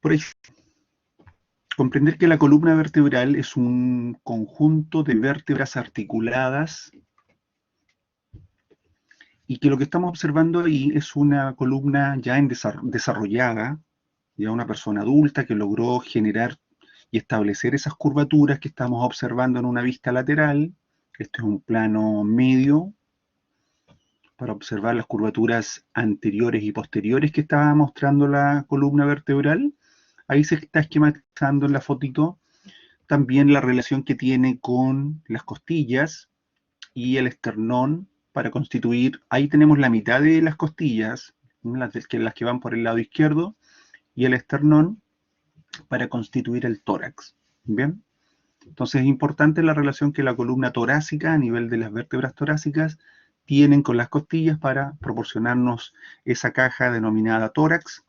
Por ejemplo, comprender que la columna vertebral es un conjunto de vértebras articuladas y que lo que estamos observando ahí es una columna ya desarrollada, ya una persona adulta que logró generar y establecer esas curvaturas que estamos observando en una vista lateral. Este es un plano medio para observar las curvaturas anteriores y posteriores que estaba mostrando la columna vertebral. Ahí se está esquematizando en la fotito también la relación que tiene con las costillas y el esternón para constituir, ahí tenemos la mitad de las costillas, las que van por el lado izquierdo, y el esternón para constituir el tórax. ¿Bien? Entonces es importante la relación que la columna torácica a nivel de las vértebras torácicas tienen con las costillas para proporcionarnos esa caja denominada tórax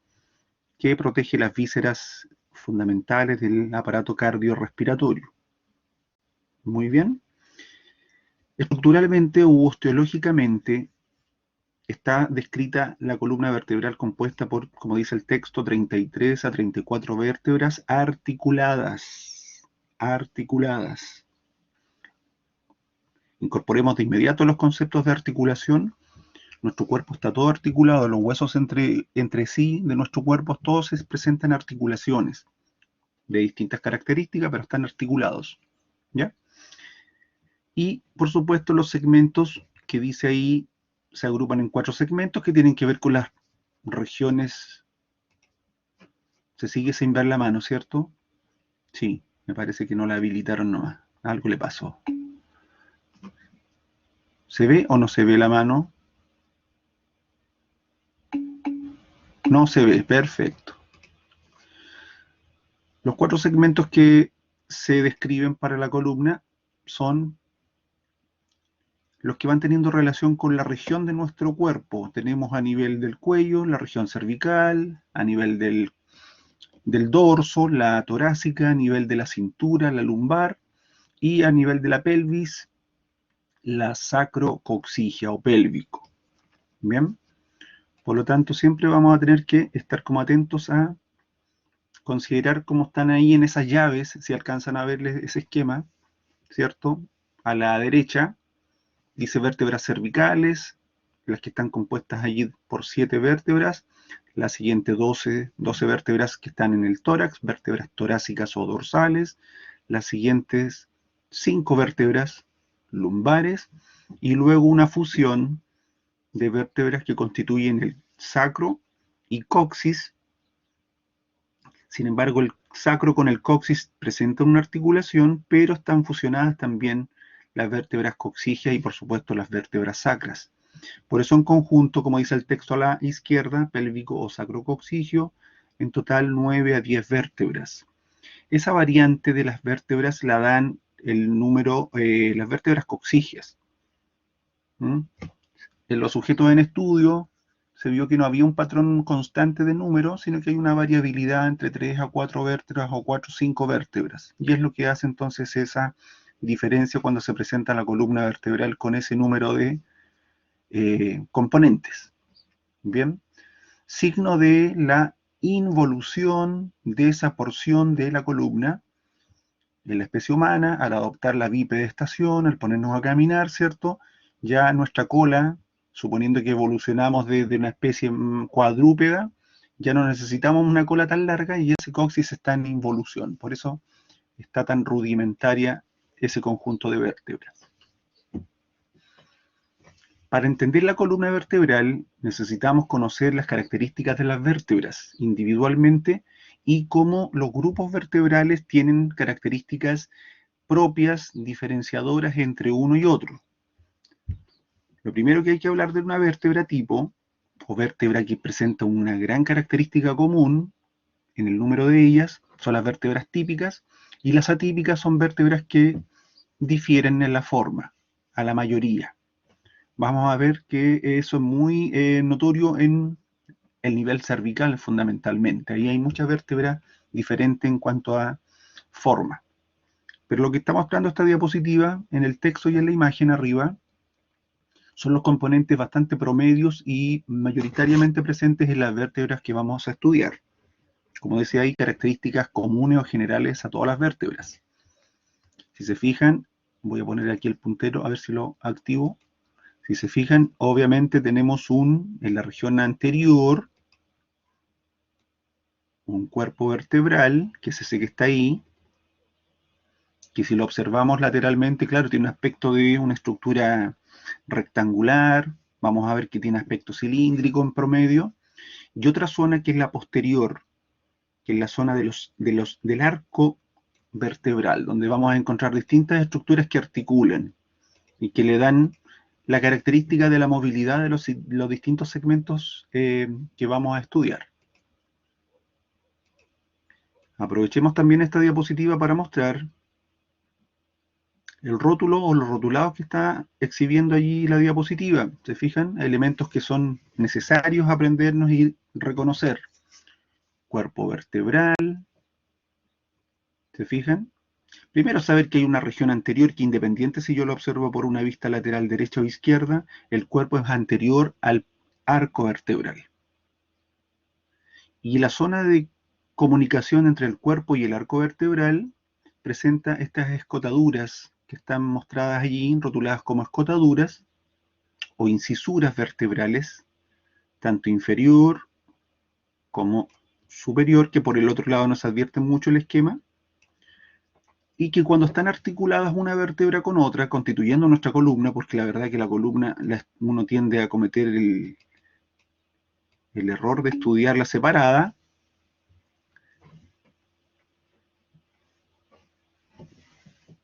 que protege las vísceras fundamentales del aparato cardiorrespiratorio. Muy bien. Estructuralmente u osteológicamente está descrita la columna vertebral compuesta por, como dice el texto, 33 a 34 vértebras articuladas. Articuladas. Incorporemos de inmediato los conceptos de articulación. Nuestro cuerpo está todo articulado, los huesos entre sí de nuestro cuerpo todos se presentan articulaciones de distintas características, pero están articulados. ¿Ya? Y, por supuesto, los segmentos que dice ahí se agrupan en 4 segmentos que tienen que ver con las regiones. Se sigue sin ver la mano, ¿cierto? Sí, me parece que no la habilitaron nomás. Algo le pasó. ¿Se ve o no se ve la mano? No se ve, perfecto. Los 4 segmentos que se describen para la columna son los que van teniendo relación con la región de nuestro cuerpo. Tenemos a nivel del cuello, la región cervical, a nivel del dorso, la torácica, a nivel de la cintura, la lumbar, y a nivel de la pelvis, la sacrocoxigia o pélvico. Bien, por lo tanto siempre vamos a tener que estar como atentos a considerar cómo están ahí en esas llaves, si alcanzan a ver ese esquema, ¿cierto? A la derecha dice vértebras cervicales, las que están compuestas allí por 7 vértebras, la siguiente 12 vértebras que están en el tórax, vértebras torácicas o dorsales, las siguientes 5 vértebras lumbares, y luego una fusión de vértebras que constituyen el sacro y coxis. Sin embargo, el sacro con el coxis presentan una articulación, pero están fusionadas también las vértebras coxigias y por supuesto las vértebras sacras. Por eso en conjunto, como dice el texto a la izquierda, pélvico o sacrocoxigio, en total 9 a 10 vértebras. Esa variante de las vértebras la dan el número, las vértebras coxigias. En los sujetos en estudio se vio que no había un patrón constante de números, sino que hay una variabilidad entre 3 a 4 vértebras o 4 a 5 vértebras. Y es lo que hace entonces esa diferencia cuando se presenta la columna vertebral con ese número de componentes. Bien, signo de la involución de esa porción de la columna en la especie humana, al adoptar la bipedestación, al ponernos a caminar, ¿cierto? Ya nuestra cola, suponiendo que evolucionamos de una especie cuadrúpeda, ya no necesitamos una cola tan larga y ese coxis está en involución. Por eso está tan rudimentaria ese conjunto de vértebras. Para entender la columna vertebral necesitamos conocer las características de las vértebras individualmente y cómo los grupos vertebrales tienen características propias, diferenciadoras entre uno y otro. Lo primero que hay que hablar de una vértebra tipo, o vértebra que presenta una gran característica común en el número de ellas, son las vértebras típicas, y las atípicas son vértebras que difieren en la forma, a la mayoría. Vamos a ver que eso es muy notorio en el nivel cervical fundamentalmente. Ahí hay muchas vértebras diferentes en cuanto a forma. Pero lo que está mostrando esta diapositiva en el texto y en la imagen arriba son los componentes bastante promedios y mayoritariamente presentes en las vértebras que vamos a estudiar. Como decía ahí, características comunes o generales a todas las vértebras. Si se fijan, voy a poner aquí el puntero a ver si lo activo. Si se fijan, obviamente tenemos en la región anterior, un cuerpo vertebral, que es ese que está ahí, que si lo observamos lateralmente, claro, tiene un aspecto de una estructura rectangular, vamos a ver que tiene aspecto cilíndrico en promedio, y otra zona que es la posterior, que es la zona del arco vertebral, donde vamos a encontrar distintas estructuras que articulan y que le dan la característica de la movilidad de los distintos segmentos que vamos a estudiar. Aprovechemos también esta diapositiva para mostrar el rótulo o los rotulados que está exhibiendo allí la diapositiva. ¿Se fijan? Elementos que son necesarios aprendernos y reconocer. Cuerpo vertebral. ¿Se fijan? Primero saber que hay una región anterior que, independiente si yo lo observo por una vista lateral derecha o izquierda, el cuerpo es anterior al arco vertebral. Y la zona de comunicación entre el cuerpo y el arco vertebral presenta estas escotaduras que están mostradas allí, rotuladas como escotaduras o incisuras vertebrales, tanto inferior como superior, que por el otro lado nos advierte mucho el esquema, y que cuando están articuladas una vértebra con otra, constituyendo nuestra columna, porque la verdad es que la columna uno tiende a cometer el error de estudiarla separada.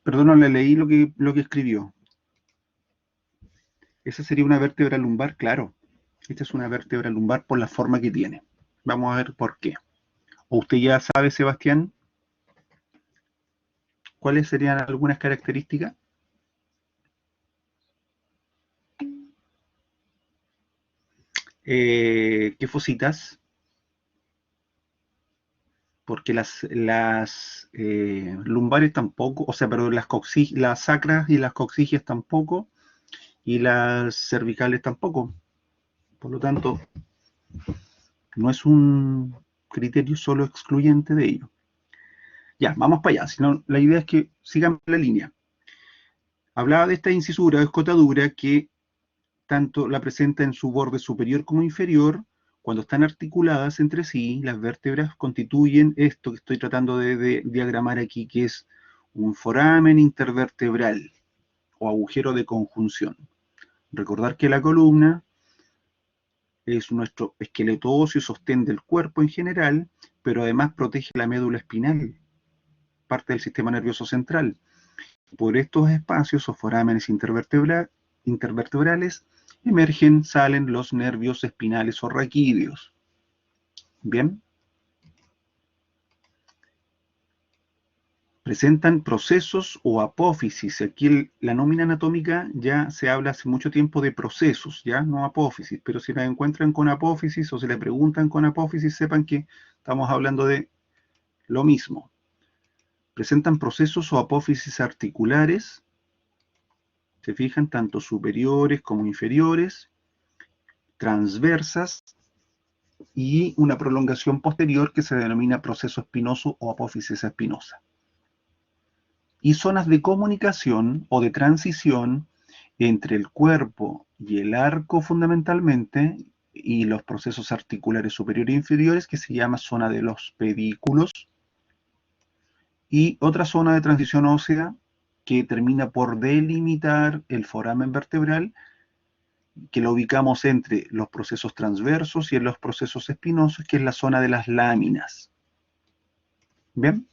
Perdón, no le leí lo que escribió. Esa sería una vértebra lumbar, claro. Esta es una vértebra lumbar por la forma que tiene. Vamos a ver por qué. ¿O usted ya sabe, Sebastián, cuáles serían algunas características? ¿Qué fositas? Porque las lumbares tampoco, o sea, perdón, las sacras y las coxigias tampoco, y las cervicales tampoco. Por lo tanto, no es un criterio solo excluyente de ello. Ya, vamos para allá, sino la idea es que sigan la línea. Hablaba de esta incisura o escotadura que tanto la presenta en su borde superior como inferior. Cuando están articuladas entre sí, las vértebras constituyen esto que estoy tratando de diagramar aquí, que es un foramen intervertebral o agujero de conjunción. Recordar que la columna es nuestro esqueleto óseo, sostén del cuerpo en general, pero además protege la médula espinal, parte del sistema nervioso central. Por estos espacios o forámenes intervertebrales salen los nervios espinales o raquídeos. Bien, presentan procesos o apófisis. Aquí la nómina anatómica ya se habla hace mucho tiempo de procesos, ya no apófisis, pero si la encuentran con apófisis o se le preguntan con apófisis, sepan que estamos hablando de lo mismo. Presentan procesos o apófisis articulares, se fijan, tanto superiores como inferiores, transversas, y una prolongación posterior que se denomina proceso espinoso o apófisis espinosa. Y zonas de comunicación o de transición entre el cuerpo y el arco fundamentalmente, y los procesos articulares superiores e inferiores, que se llama zona de los pedículos, y otra zona de transición ósea que termina por delimitar el foramen vertebral, que lo ubicamos entre los procesos transversos y en los procesos espinosos, que es la zona de las láminas. ¿Bien?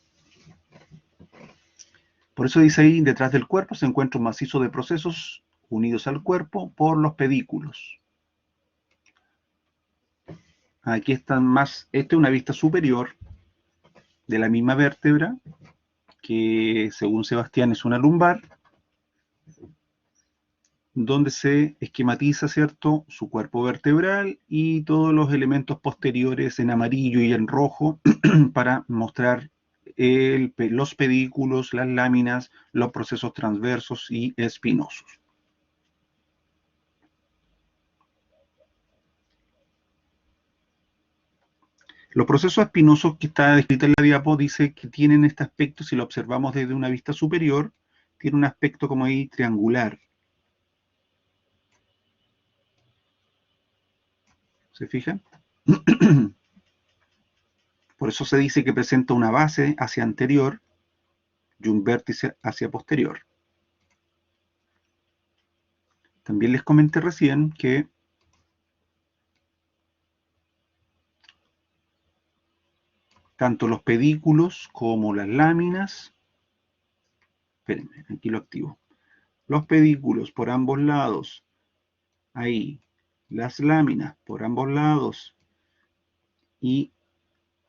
Por eso dice ahí, detrás del cuerpo se encuentra un macizo de procesos unidos al cuerpo por los pedículos. Aquí están más, esta es una vista superior de la misma vértebra, que según Sebastián es una lumbar, donde se esquematiza, ¿cierto?, su cuerpo vertebral y todos los elementos posteriores en amarillo y en rojo para mostrar los pedículos, las láminas, los procesos transversos y espinosos. Los procesos espinosos que está descrito en la diapo dice que tienen este aspecto, si lo observamos desde una vista superior, tiene un aspecto como ahí triangular. ¿Se fijan? Por eso se dice que presenta una base hacia anterior y un vértice hacia posterior. También les comenté recién que tanto los pedículos como las láminas, espérenme, aquí lo activo, los pedículos por ambos lados, ahí, las láminas por ambos lados y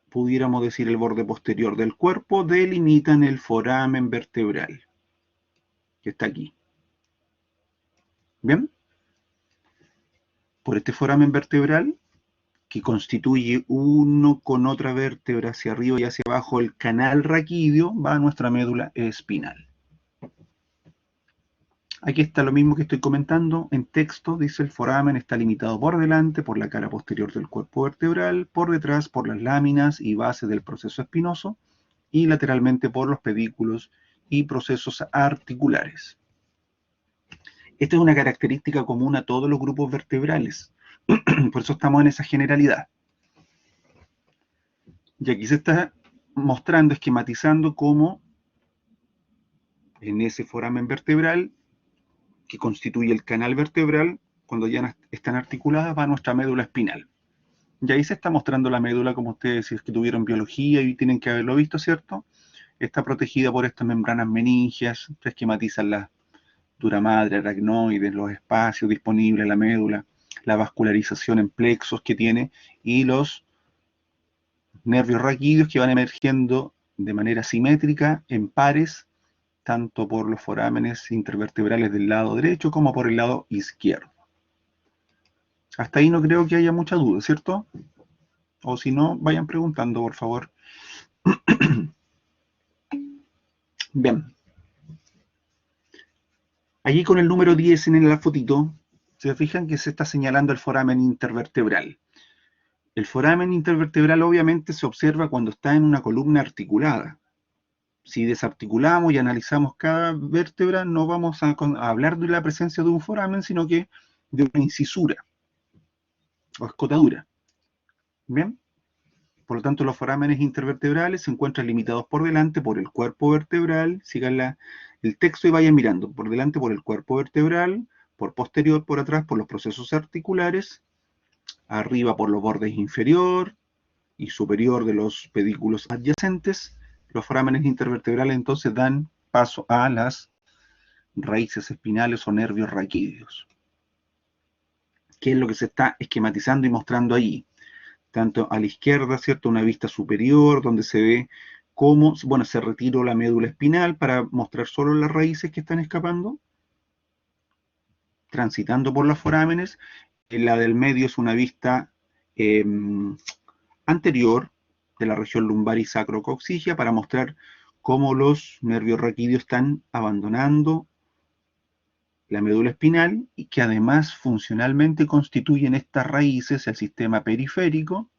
pudiéramos decir el borde posterior del cuerpo delimitan el foramen vertebral, que está aquí. ¿Bien? Por este foramen vertebral, que constituye uno con otra vértebra hacia arriba y hacia abajo, el canal raquídeo, va a nuestra médula espinal. Aquí está lo mismo que estoy comentando en texto, dice el foramen está limitado por delante por la cara posterior del cuerpo vertebral, por detrás por las láminas y bases del proceso espinoso y lateralmente por los pedículos y procesos articulares. Esta es una característica común a todos los grupos vertebrales, por eso estamos en esa generalidad. Y aquí se está mostrando, esquematizando cómo en ese foramen vertebral que constituye el canal vertebral, cuando ya están articuladas, va a nuestra médula espinal. Y ahí se está mostrando la médula, como ustedes, si es que tuvieron biología y tienen que haberlo visto, ¿cierto? Está protegida por estas membranas meningias, se esquematizan las dura madre, aracnoides, los espacios disponibles en la médula, la vascularización en plexos que tiene y los nervios raquídeos que van emergiendo de manera simétrica en pares, tanto por los forámenes intervertebrales del lado derecho como por el lado izquierdo. Hasta ahí no creo que haya mucha duda, ¿cierto? O si no, vayan preguntando, por favor. Bien. Allí con el número 10 en la fotito, se fijan que se está señalando el foramen intervertebral. El foramen intervertebral obviamente se observa cuando está en una columna articulada. Si desarticulamos y analizamos cada vértebra, no vamos a hablar de la presencia de un foramen, sino que de una incisura o escotadura. ¿Bien? Por lo tanto, los forámenes intervertebrales se encuentran limitados por delante por el cuerpo vertebral. Sigan el texto y vayan mirando. Por delante por el cuerpo vertebral, por posterior, por atrás, por los procesos articulares, arriba por los bordes inferior y superior de los pedículos adyacentes. Los forámenes intervertebrales entonces dan paso a las raíces espinales o nervios raquídeos. ¿Qué es lo que se está esquematizando y mostrando ahí? Tanto a la izquierda, ¿cierto? Una vista superior donde se ve cómo, bueno, se retiró la médula espinal para mostrar solo las raíces que están escapando, transitando por los forámenes. La del medio es una vista anterior de la región lumbar y sacrocoxigia para mostrar cómo los nervios raquídeos están abandonando la médula espinal y que además funcionalmente constituyen estas raíces el sistema periférico.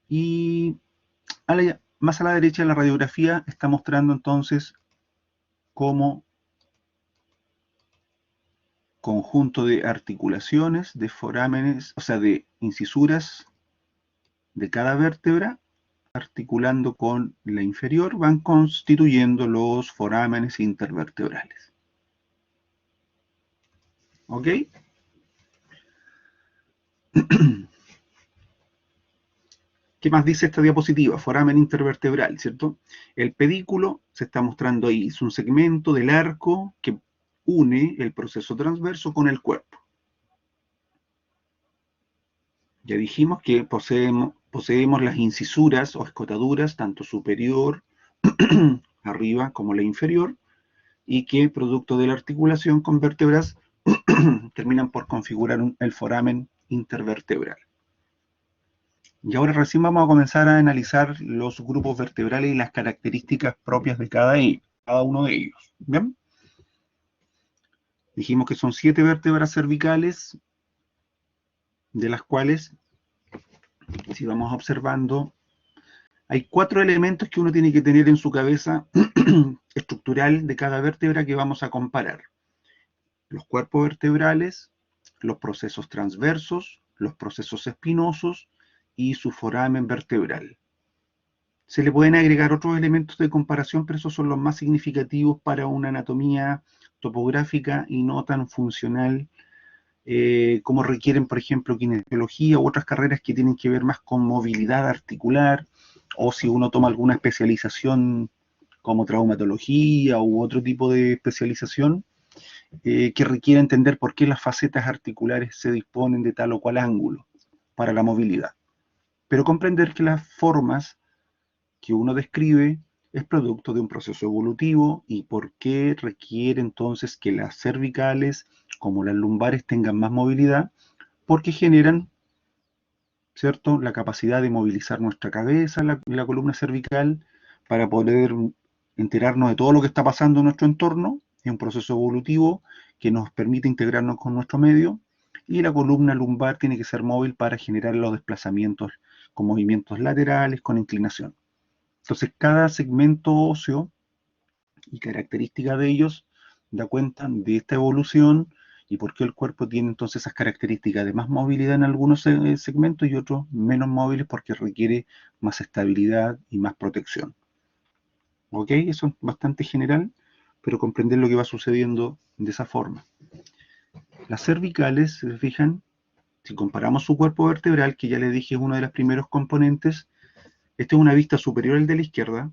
Y más a la derecha de la radiografía está mostrando entonces cómo conjunto de articulaciones, de forámenes, o sea, de incisuras de cada vértebra, articulando con la inferior, van constituyendo los forámenes intervertebrales. ¿Ok? ¿Qué más dice esta diapositiva? Foramen intervertebral, ¿cierto? El pedículo se está mostrando ahí, es un segmento del arco que une el proceso transverso con el cuerpo. Ya dijimos que poseemos las incisuras o escotaduras, tanto superior, arriba, como la inferior, y que producto de la articulación con vértebras terminan por configurar el foramen intervertebral. Y ahora recién vamos a comenzar a analizar los grupos vertebrales y las características propias de cada uno de ellos. ¿Bien? Dijimos que son 7 vértebras cervicales, de las cuales si vamos observando, hay 4 elementos que uno tiene que tener en su cabeza estructural de cada vértebra que vamos a comparar. Los cuerpos vertebrales, los procesos transversos, los procesos espinosos y su foramen vertebral. Se le pueden agregar otros elementos de comparación, pero esos son los más significativos para una anatomía topográfica y no tan funcional como requieren, por ejemplo, kinesiología u otras carreras que tienen que ver más con movilidad articular, o si uno toma alguna especialización como traumatología u otro tipo de especialización, que requiere entender por qué las facetas articulares se disponen de tal o cual ángulo para la movilidad. Pero comprender que las formas que uno describe es producto de un proceso evolutivo y por qué requiere entonces que las cervicales como las lumbares tengan más movilidad, porque generan, ¿cierto?, la capacidad de movilizar nuestra cabeza, la columna cervical, para poder enterarnos de todo lo que está pasando en nuestro entorno. Es un proceso evolutivo que nos permite integrarnos con nuestro medio, y la columna lumbar tiene que ser móvil para generar los desplazamientos con movimientos laterales, con inclinación. Entonces, cada segmento óseo y característica de ellos da cuenta de esta evolución y por qué el cuerpo tiene entonces esas características de más movilidad en algunos segmentos y otros menos móviles porque requiere más estabilidad y más protección. ¿Ok? Eso es bastante general, pero comprender lo que va sucediendo de esa forma. Las cervicales, si se fijan, si comparamos su cuerpo vertebral, que ya les dije es uno de los primeros componentes, esta es una vista superior al de la izquierda.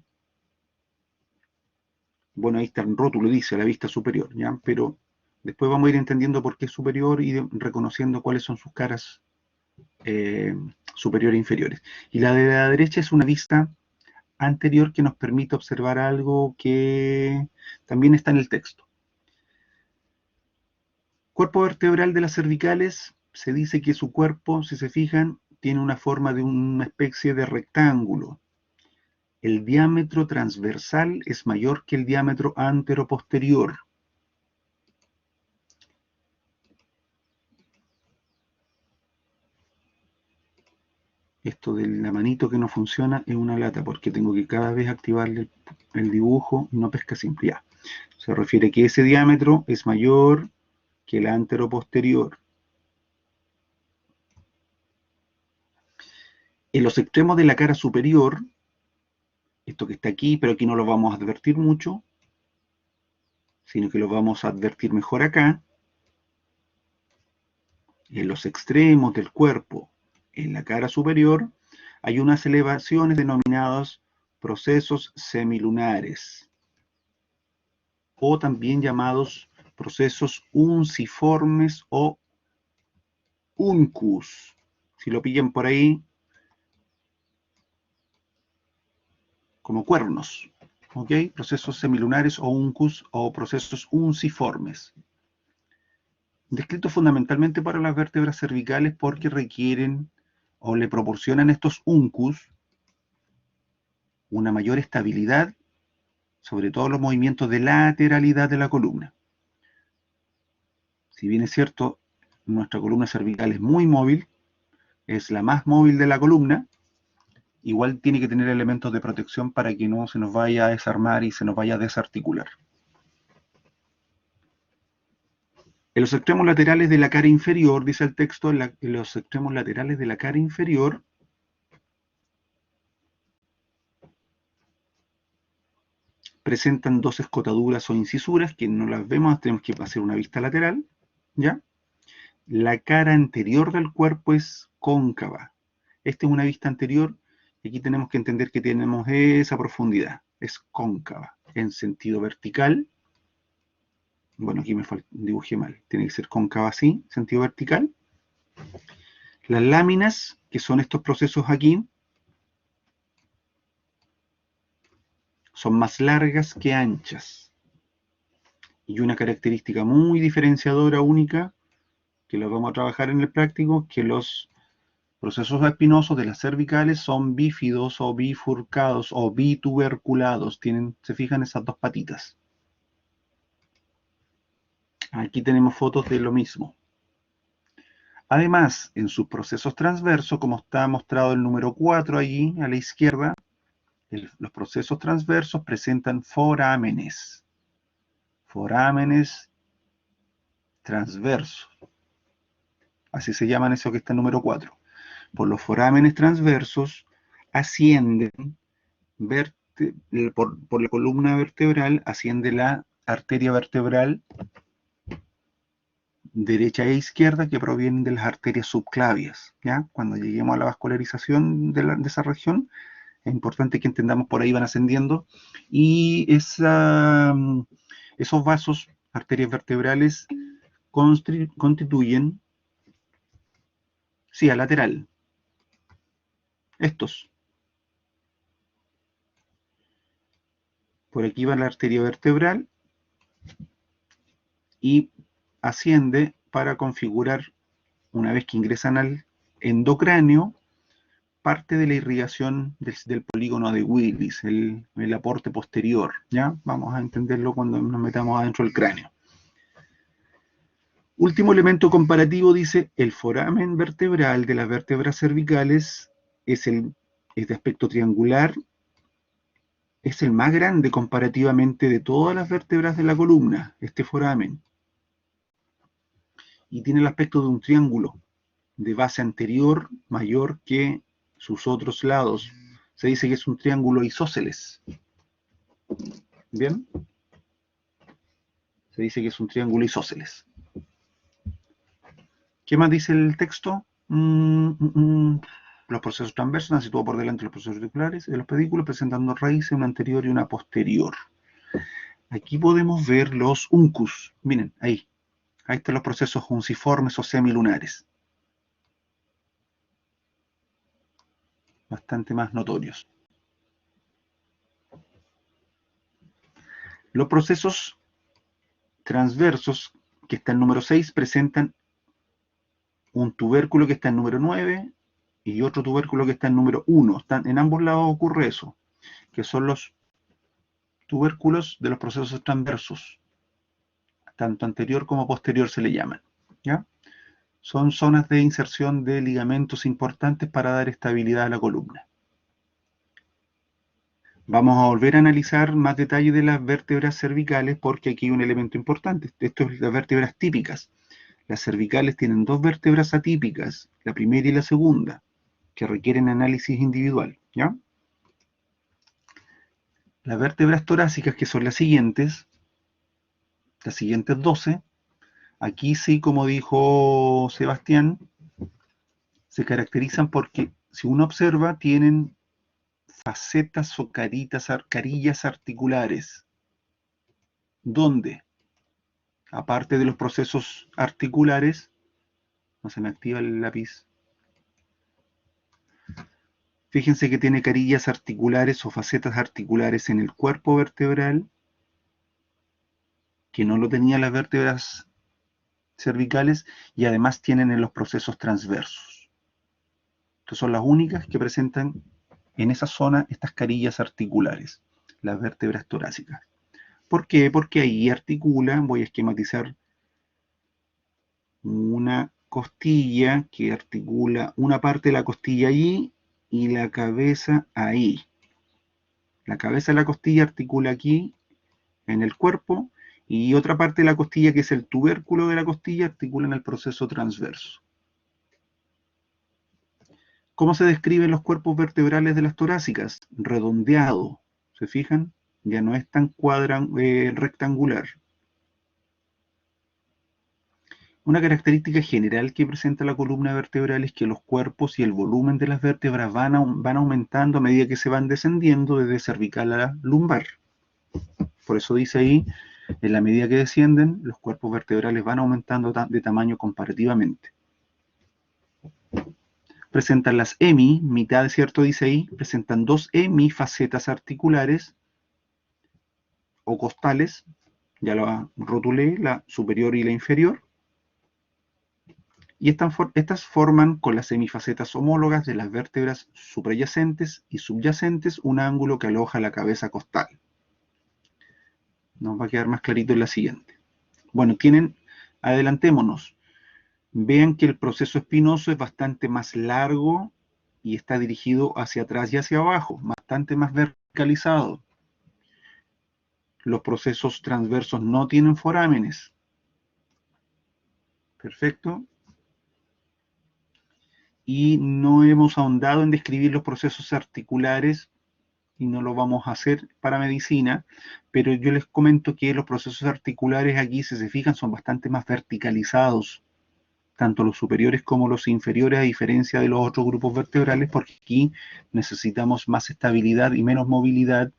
Bueno, ahí está el rótulo, dice la vista superior, ¿ya? Pero después vamos a ir entendiendo por qué es superior y reconociendo cuáles son sus caras superiores e inferiores. Y la de la derecha es una vista anterior que nos permite observar algo que también está en el texto. Cuerpo vertebral de las cervicales, se dice que su cuerpo, si se fijan, tiene una forma de una especie de rectángulo. El diámetro transversal es mayor que el diámetro anteroposterior. Esto de la manito que no funciona es una lata porque tengo que cada vez activarle el dibujo y no pesca simple. Ya. Se refiere que ese diámetro es mayor que el anteroposterior. En los extremos de la cara superior, esto que está aquí, pero aquí no lo vamos a advertir mucho, sino que lo vamos a advertir mejor acá, en los extremos del cuerpo, en la cara superior, hay unas elevaciones denominadas procesos semilunares, o también llamados procesos unciformes o uncus. Si lo pillan por ahí, como cuernos. ¿Ok? Procesos semilunares o uncus o procesos unciformes. Descritos fundamentalmente para las vértebras cervicales porque requieren o le proporcionan estos uncus una mayor estabilidad, sobre todo los movimientos de lateralidad de la columna. Si bien es cierto, nuestra columna cervical es muy móvil, es la más móvil de la columna, igual tiene que tener elementos de protección para que no se nos vaya a desarmar y se nos vaya a desarticular. En los extremos laterales de la cara inferior, dice el texto, en los extremos laterales de la cara inferior, presentan dos escotaduras o incisuras que no las vemos, tenemos que hacer una vista lateral, ¿ya? La cara anterior del cuerpo es cóncava. Esta es una vista anterior y aquí tenemos que entender que tenemos esa profundidad, es cóncava. En sentido vertical, bueno, aquí me dibujé mal, tiene que ser cóncava así, sentido vertical. Las láminas, que son estos procesos aquí, son más largas que anchas. Y una característica muy diferenciadora, única, que lo vamos a trabajar en el práctico, que los procesos espinosos de las cervicales son bífidos o bifurcados o bituberculados. Se fijan esas dos patitas. Aquí tenemos fotos de lo mismo. Además, en sus procesos transversos, como está mostrado el número 4 allí a la izquierda, los procesos transversos presentan forámenes. Forámenes transversos. Así se llaman eso que está en número 4. Por los forámenes transversos ascienden, por la columna vertebral, asciende la arteria vertebral derecha e izquierda que provienen de las arterias subclavias. ¿Ya? Cuando lleguemos a la vascularización de esa región, es importante que entendamos por ahí van ascendiendo, y esos vasos, arterias vertebrales, constituyen, sí, a lateral, estos. Por aquí va la arteria vertebral y asciende para configurar, una vez que ingresan al endocráneo, parte de la irrigación del polígono de Willis, el aporte posterior. ¿Ya? Vamos a entenderlo cuando nos metamos adentro del cráneo. Último elemento comparativo, dice, el foramen vertebral de las vértebras cervicales es de aspecto triangular, es el más grande comparativamente de todas las vértebras de la columna, este foramen, y tiene el aspecto de un triángulo de base anterior mayor que sus otros lados. Se dice que es un triángulo isósceles. ¿Bien? Se dice que es un triángulo isósceles. ¿Qué más dice el texto? Los procesos transversos están situados por delante de los procesos articulares de los pedículos, presentando raíces, una anterior y una posterior. Aquí podemos ver los uncus. Miren, ahí. Ahí están los procesos unciformes o semilunares. Bastante más notorios. Los procesos transversos, que está en número 6, presentan un tubérculo que está en número 9 y otro tubérculo que está en número 1. En ambos lados ocurre eso, que son los tubérculos de los procesos transversos, tanto anterior como posterior se le llaman. ¿Ya? Son zonas de inserción de ligamentos importantes para dar estabilidad a la columna. Vamos a volver a analizar más detalle de las vértebras cervicales porque aquí hay un elemento importante. Esto es las vértebras típicas. Las cervicales tienen dos vértebras atípicas, la primera y la segunda, que requieren análisis individual. ¿Ya? Las vértebras torácicas, que son las siguientes 12, aquí sí, como dijo Sebastián, se caracterizan porque, si uno observa, tienen facetas o carillas articulares. ¿Dónde? Aparte de los procesos articulares, no se me activa el lápiz. Fíjense que tiene carillas articulares o facetas articulares en el cuerpo vertebral, que no lo tenían las vértebras cervicales, y además tienen en los procesos transversos. Estas son las únicas que presentan en esa zona estas carillas articulares, las vértebras torácicas. ¿Por qué? Porque ahí articula, voy a esquematizar una costilla que articula una parte de la costilla allí y la cabeza ahí. La cabeza de la costilla articula aquí en el cuerpo, y otra parte de la costilla, que es el tubérculo de la costilla, articula en el proceso transverso. ¿Cómo se describen los cuerpos vertebrales de las torácicas? Redondeado, ¿se fijan? Ya no es tan rectangular. Una característica general que presenta la columna vertebral es que los cuerpos y el volumen de las vértebras van aumentando a medida que se van descendiendo desde cervical a lumbar. Por eso dice ahí, en la medida que descienden, los cuerpos vertebrales van aumentando de tamaño comparativamente. Presentan las mitad, ¿cierto? Dice ahí, presentan dos hemifacetas articulares o costales, ya la rotulé, la superior y la inferior, y estas forman con las hemifacetas homólogas de las vértebras suprayacentes y subyacentes un ángulo que aloja la cabeza costal. Nos va a quedar más clarito en la siguiente. Bueno, adelantémonos. Vean que el proceso espinoso es bastante más largo y está dirigido hacia atrás y hacia abajo, bastante más verticalizado. Los procesos transversos no tienen forámenes. Perfecto. Y no hemos ahondado en describir los procesos articulares y no lo vamos a hacer para medicina, pero yo les comento que los procesos articulares aquí, si se fijan, son bastante más verticalizados, tanto los superiores como los inferiores, a diferencia de los otros grupos vertebrales, porque aquí necesitamos más estabilidad y menos movilidad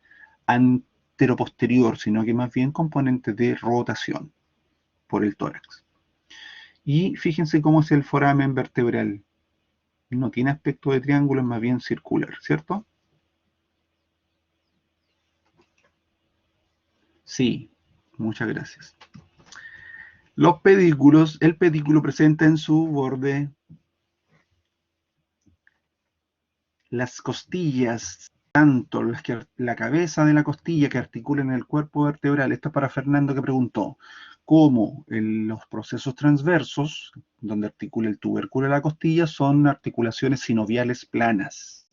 anteroposterior, sino que más bien componentes de rotación por el tórax. Y fíjense cómo es el foramen vertebral. No tiene aspecto de triángulo, es más bien circular, ¿cierto? Sí, muchas gracias. Los pedículos, el pedículo presenta en su borde las costillas, tanto la cabeza de la costilla que articulan el cuerpo vertebral. Esto es para Fernando que preguntó, como los procesos transversos, donde articula el tubérculo de la costilla, son articulaciones sinoviales planas.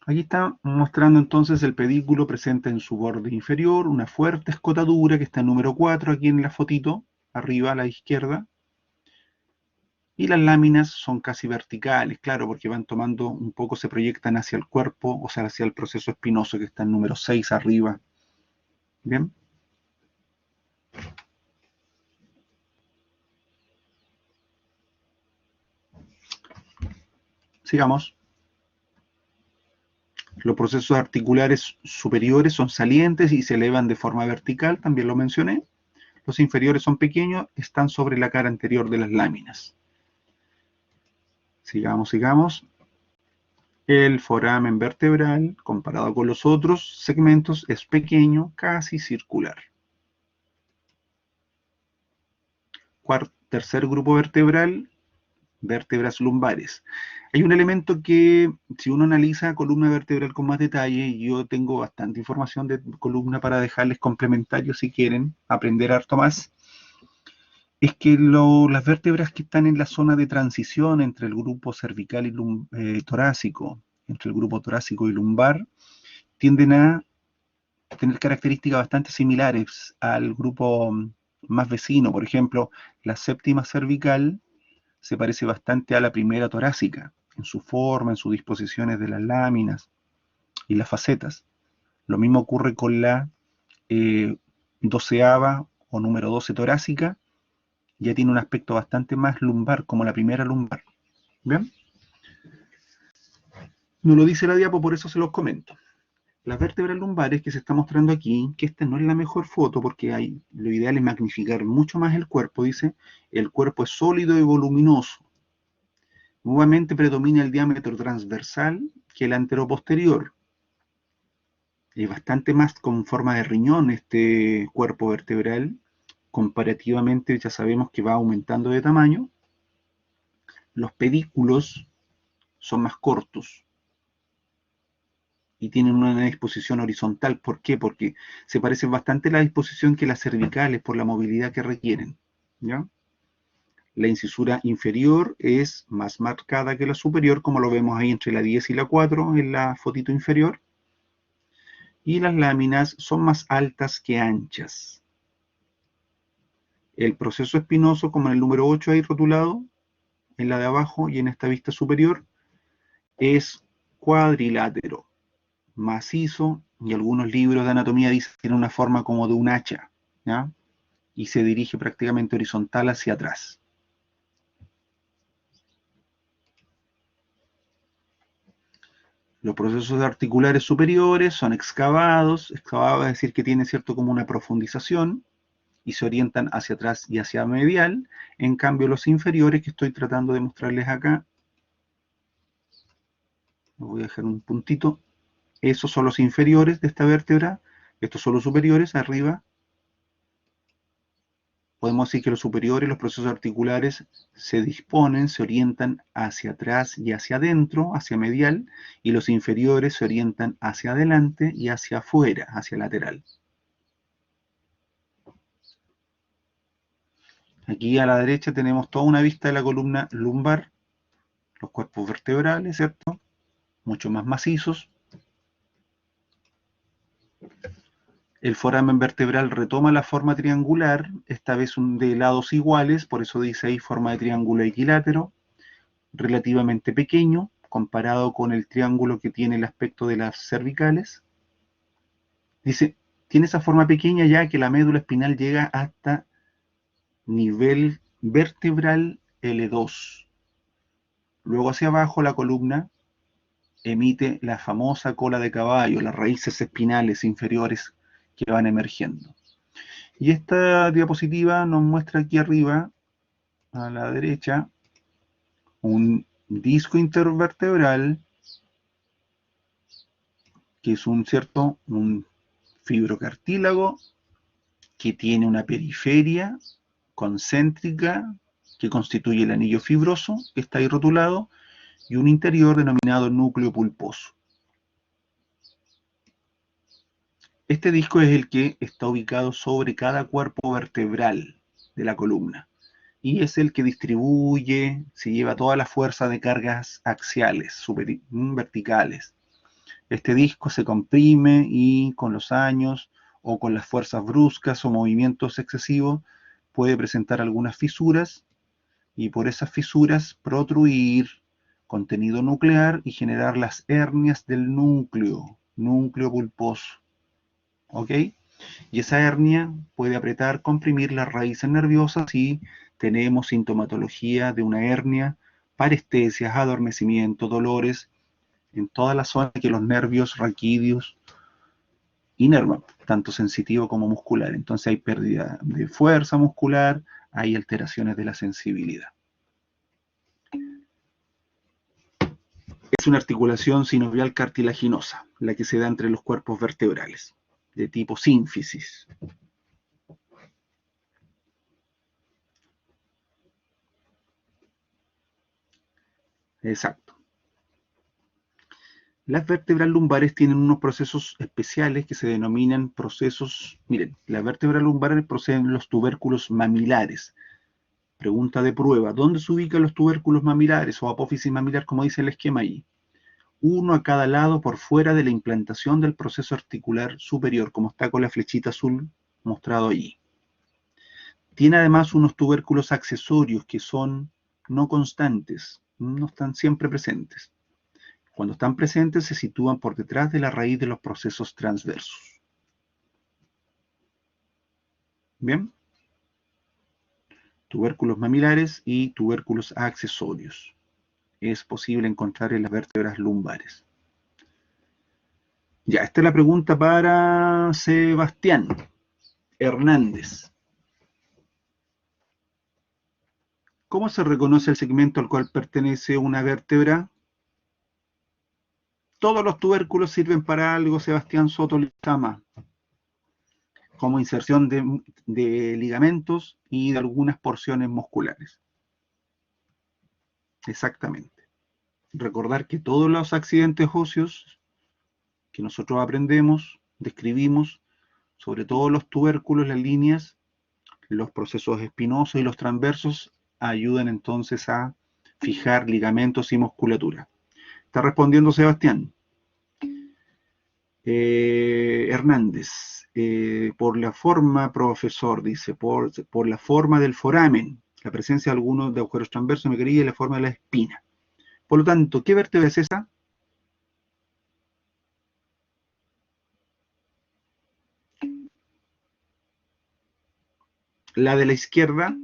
Aquí está mostrando entonces el pedículo presente en su borde inferior, una fuerte escotadura que está en número 4 aquí en la fotito, arriba a la izquierda. Y las láminas son casi verticales, claro, porque van tomando un poco, se proyectan hacia el cuerpo, o sea, hacia el proceso espinoso que está en número 6 arriba. Bien. Sigamos. Los procesos articulares superiores son salientes y se elevan de forma vertical, también lo mencioné. Los inferiores son pequeños, están sobre la cara anterior de las láminas. Sigamos, sigamos. El foramen vertebral, comparado con los otros segmentos, es pequeño, casi circular. Tercer grupo vertebral, vértebras lumbares. Hay un elemento que, si uno analiza columna vertebral con más detalle, y yo tengo bastante información de columna para dejarles complementarios si quieren aprender harto más, es que las vértebras que están en la zona de transición entre el grupo cervical y torácico, entre el grupo torácico y lumbar, tienden a tener características bastante similares al grupo más vecino. Por ejemplo, la séptima cervical se parece bastante a la primera torácica, en su forma, en sus disposiciones de las láminas y las facetas. Lo mismo ocurre con la doceava o número 12 torácica, ya tiene un aspecto bastante más lumbar, como la primera lumbar. ¿Bien? No lo dice la diapo, por eso se los comento. Las vértebras lumbares que se está mostrando aquí, que esta no es la mejor foto porque lo ideal es magnificar mucho más el cuerpo, dice, el cuerpo es sólido y voluminoso. Nuevamente predomina el diámetro transversal que el anteroposterior. Es bastante más con forma de riñón este cuerpo vertebral. Comparativamente ya sabemos que va aumentando de tamaño. Los pedículos son más cortos y tienen una disposición horizontal. ¿Por qué? Porque se parece bastante a la disposición que las cervicales por la movilidad que requieren. ¿Ya? La incisura inferior es más marcada que la superior, como lo vemos ahí entre la 10 y la 4 en la fotito inferior. Y las láminas son más altas que anchas. El proceso espinoso, como en el número 8 ahí rotulado, en la de abajo y en esta vista superior, es cuadrilátero, macizo, y algunos libros de anatomía dicen que tiene una forma como de un hacha, ¿ya? Y se dirige prácticamente horizontal hacia atrás. Los procesos articulares superiores son excavados es decir que tiene cierto como una profundización, y se orientan hacia atrás y hacia medial. En cambio, los inferiores, que estoy tratando de mostrarles acá, voy a dejar un puntito, esos son los inferiores de esta vértebra, estos son los superiores, arriba. Podemos decir que los superiores, los procesos articulares, se disponen, se orientan hacia atrás y hacia adentro, hacia medial, y los inferiores se orientan hacia adelante y hacia afuera, hacia lateral. Aquí a la derecha tenemos toda una vista de la columna lumbar, los cuerpos vertebrales, ¿cierto? Mucho más macizos. El foramen vertebral retoma la forma triangular, esta vez de lados iguales, por eso dice ahí forma de triángulo equilátero, relativamente pequeño, comparado con el triángulo que tiene el aspecto de las cervicales. Dice, tiene esa forma pequeña ya que la médula espinal llega hasta nivel vertebral L2. Luego hacia abajo la columna emite la famosa cola de caballo, las raíces espinales inferiores que van emergiendo. Y esta diapositiva nos muestra aquí arriba, a la derecha, un disco intervertebral, que es un fibrocartílago que tiene una periferia concéntrica que constituye el anillo fibroso, que está ahí rotulado, y un interior denominado núcleo pulposo. Este disco es el que está ubicado sobre cada cuerpo vertebral de la columna y es el que distribuye, se lleva toda la fuerza de cargas axiales, verticales. Este disco se comprime y con los años o con las fuerzas bruscas o movimientos excesivos puede presentar algunas fisuras y por esas fisuras protruir contenido nuclear y generar las hernias del núcleo pulposo. ¿Ok? Y esa hernia puede apretar, comprimir las raíces nerviosas y tenemos sintomatología de una hernia, parestesias, adormecimiento, dolores en toda la zona que los nervios raquídeos inervan, tanto sensitivo como muscular. Entonces hay pérdida de fuerza muscular, hay alteraciones de la sensibilidad. Es una articulación sinovial cartilaginosa, la que se da entre los cuerpos vertebrales, de tipo sínfisis. Exacto. Las vértebras lumbares tienen unos procesos especiales que se denominan procesos, miren, las vértebras lumbares proceden los tubérculos mamilares. Pregunta de prueba, ¿dónde se ubican los tubérculos mamilares o apófisis mamilar, como dice el esquema ahí? Uno a cada lado por fuera de la implantación del proceso articular superior, como está con la flechita azul mostrado allí. Tiene además unos tubérculos accesorios que son no constantes, no están siempre presentes. Cuando están presentes se sitúan por detrás de la raíz de los procesos transversos. ¿Bien? Tubérculos mamilares y tubérculos accesorios. Es posible encontrar en las vértebras lumbares. Ya, esta es la pregunta para Sebastián Hernández. ¿Cómo se reconoce el segmento al cual pertenece una vértebra? Todos los tubérculos sirven para algo, Sebastián Soto Lizama, como inserción de ligamentos y de algunas porciones musculares. Exactamente. Recordar que todos los accidentes óseos que nosotros aprendemos, describimos, sobre todo los tubérculos, las líneas, los procesos espinosos y los transversos, ayudan entonces a fijar ligamentos y musculatura. ¿Está respondiendo Sebastián? Hernández, por la forma, profesor, dice, por la forma del foramen, la presencia de algunos de agujeros transversos, me quería, y la forma de la espina. Por lo tanto, ¿qué vértebra es esa? La de la izquierda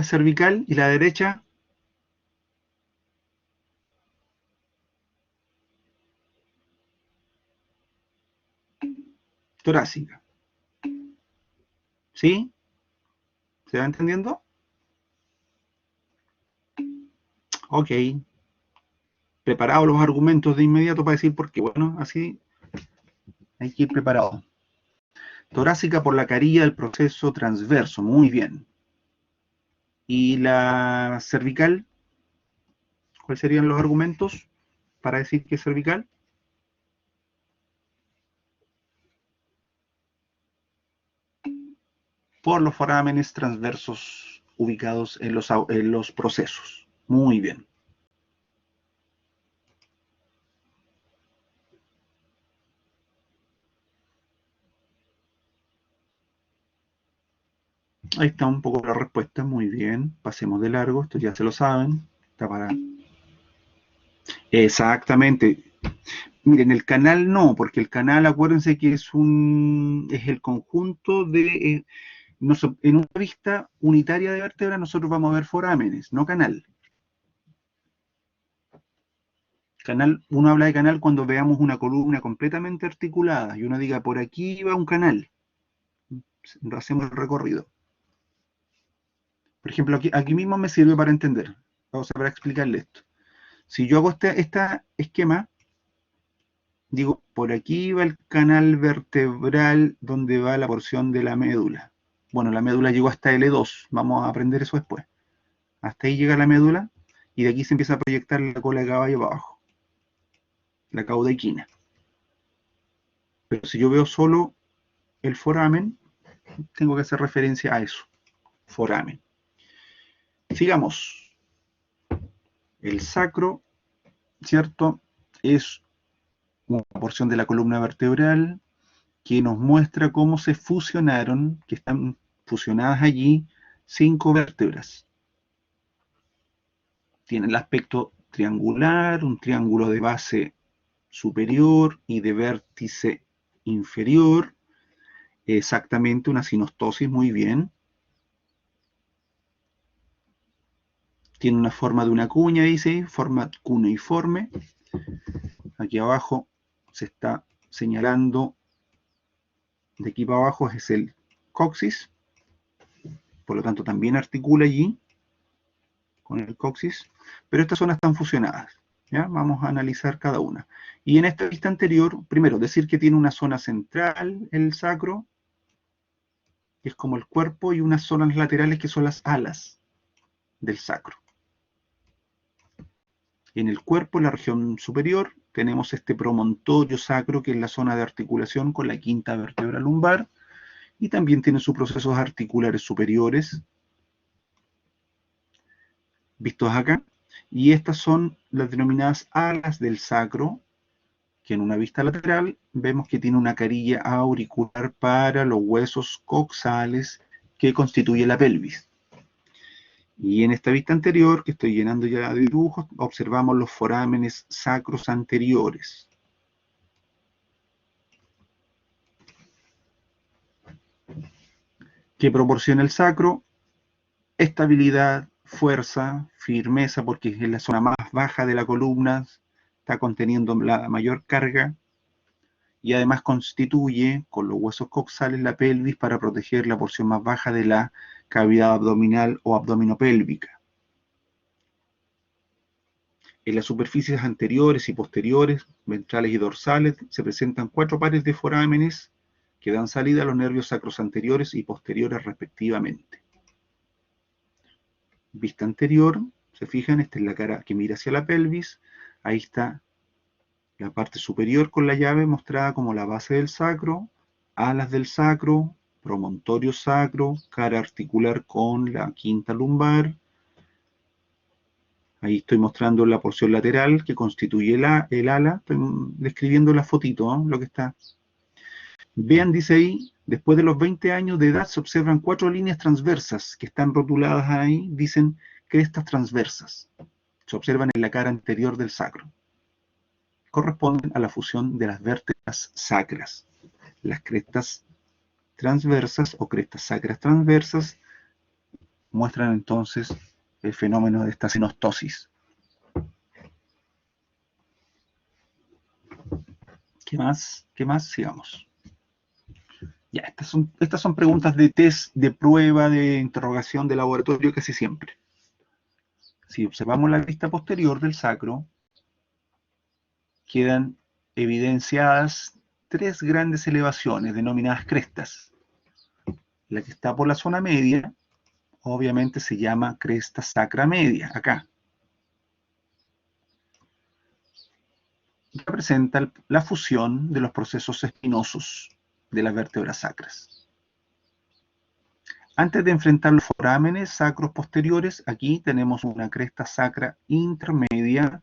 es cervical y la derecha torácica. ¿Sí? ¿Se va entendiendo? Ok. Preparados los argumentos de inmediato para decir por qué. Bueno, así hay que ir preparado. Torácica por la carilla del proceso transverso. Muy bien. ¿Y la cervical? ¿Cuáles serían los argumentos para decir que es cervical? por los forámenes transversos ubicados en los procesos. Muy bien. Ahí está un poco la respuesta, muy bien. Pasemos de largo, esto ya se lo saben. Está para... Exactamente. Miren, el canal no, porque el canal, acuérdense que es el conjunto de... en una vista unitaria de vértebra nosotros vamos a ver forámenes, no canal. Canal, uno habla de canal cuando veamos una columna completamente articulada y uno diga, por aquí va un canal. Hacemos el recorrido. Por ejemplo, aquí mismo me sirve para entender, o sea, para explicarle esto. Si yo hago este esquema, digo, por aquí va el canal vertebral donde va la porción de la médula. Bueno, la médula llegó hasta L2, vamos a aprender eso después. Hasta ahí llega la médula y de aquí se empieza a proyectar la cola de caballo para abajo, la cauda-equina. Pero si yo veo solo el foramen, tengo que hacer referencia a eso, foramen. Sigamos. El sacro, ¿cierto? Es una porción de la columna vertebral que nos muestra cómo se fusionaron, que están fusionadas allí 5 vértebras. Tiene el aspecto triangular, un triángulo de base superior y de vértice inferior, exactamente una sinostosis, muy bien. Tiene una forma de una cuña, dice, forma cuneiforme. Aquí abajo se está señalando, de aquí para abajo es el coxis, por lo tanto también articula allí con el coxis, pero estas zonas están fusionadas. ¿Ya? Vamos a analizar cada una. Y en esta vista anterior, primero, decir que tiene una zona central, el sacro, que es como el cuerpo, y unas zonas laterales que son las alas del sacro. En el cuerpo, en la región superior, tenemos este promontorio sacro, que es la zona de articulación con la quinta vértebra lumbar, y también tiene sus procesos articulares superiores, vistos acá, y estas son las denominadas alas del sacro, que en una vista lateral vemos que tiene una carilla auricular para los huesos coxales que constituye la pelvis. Y en esta vista anterior, que estoy llenando ya de dibujos, observamos los forámenes sacros anteriores. ¿Qué proporciona el sacro? Estabilidad, fuerza, firmeza, porque es la zona más baja de la columna, está conteniendo la mayor carga, y además constituye con los huesos coxales la pelvis para proteger la porción más baja de la cavidad abdominal o abdominopélvica. En las superficies anteriores y posteriores, ventrales y dorsales, se presentan 4 pares de forámenes que dan salida a los nervios sacros anteriores y posteriores respectivamente. Vista anterior, se fijan, esta es la cara que mira hacia la pelvis, ahí está la parte superior con la llave mostrada como la base del sacro, alas del sacro, promontorio sacro, cara articular con la quinta lumbar. Ahí estoy mostrando la porción lateral que constituye el ala. Estoy describiendo la fotito, ¿no? Lo que está. Vean, dice ahí, después de los 20 años de edad se observan 4 líneas transversas que están rotuladas ahí, dicen crestas transversas. Se observan en la cara anterior del sacro. Corresponden a la fusión de las vértebras sacras. Las crestas transversas o crestas sacras transversas muestran entonces el fenómeno de esta sinostosis. ¿Qué más? ¿Qué más? Sigamos. Ya, estas son preguntas de test, de prueba, de interrogación de laboratorio casi siempre. Si observamos la vista posterior del sacro, quedan evidenciadas 3 grandes elevaciones denominadas crestas. La que está por la zona media, obviamente se llama cresta sacra media, acá. Representa la fusión de los procesos espinosos de las vértebras sacras. Antes de enfrentar los forámenes sacros posteriores, aquí tenemos una cresta sacra intermedia,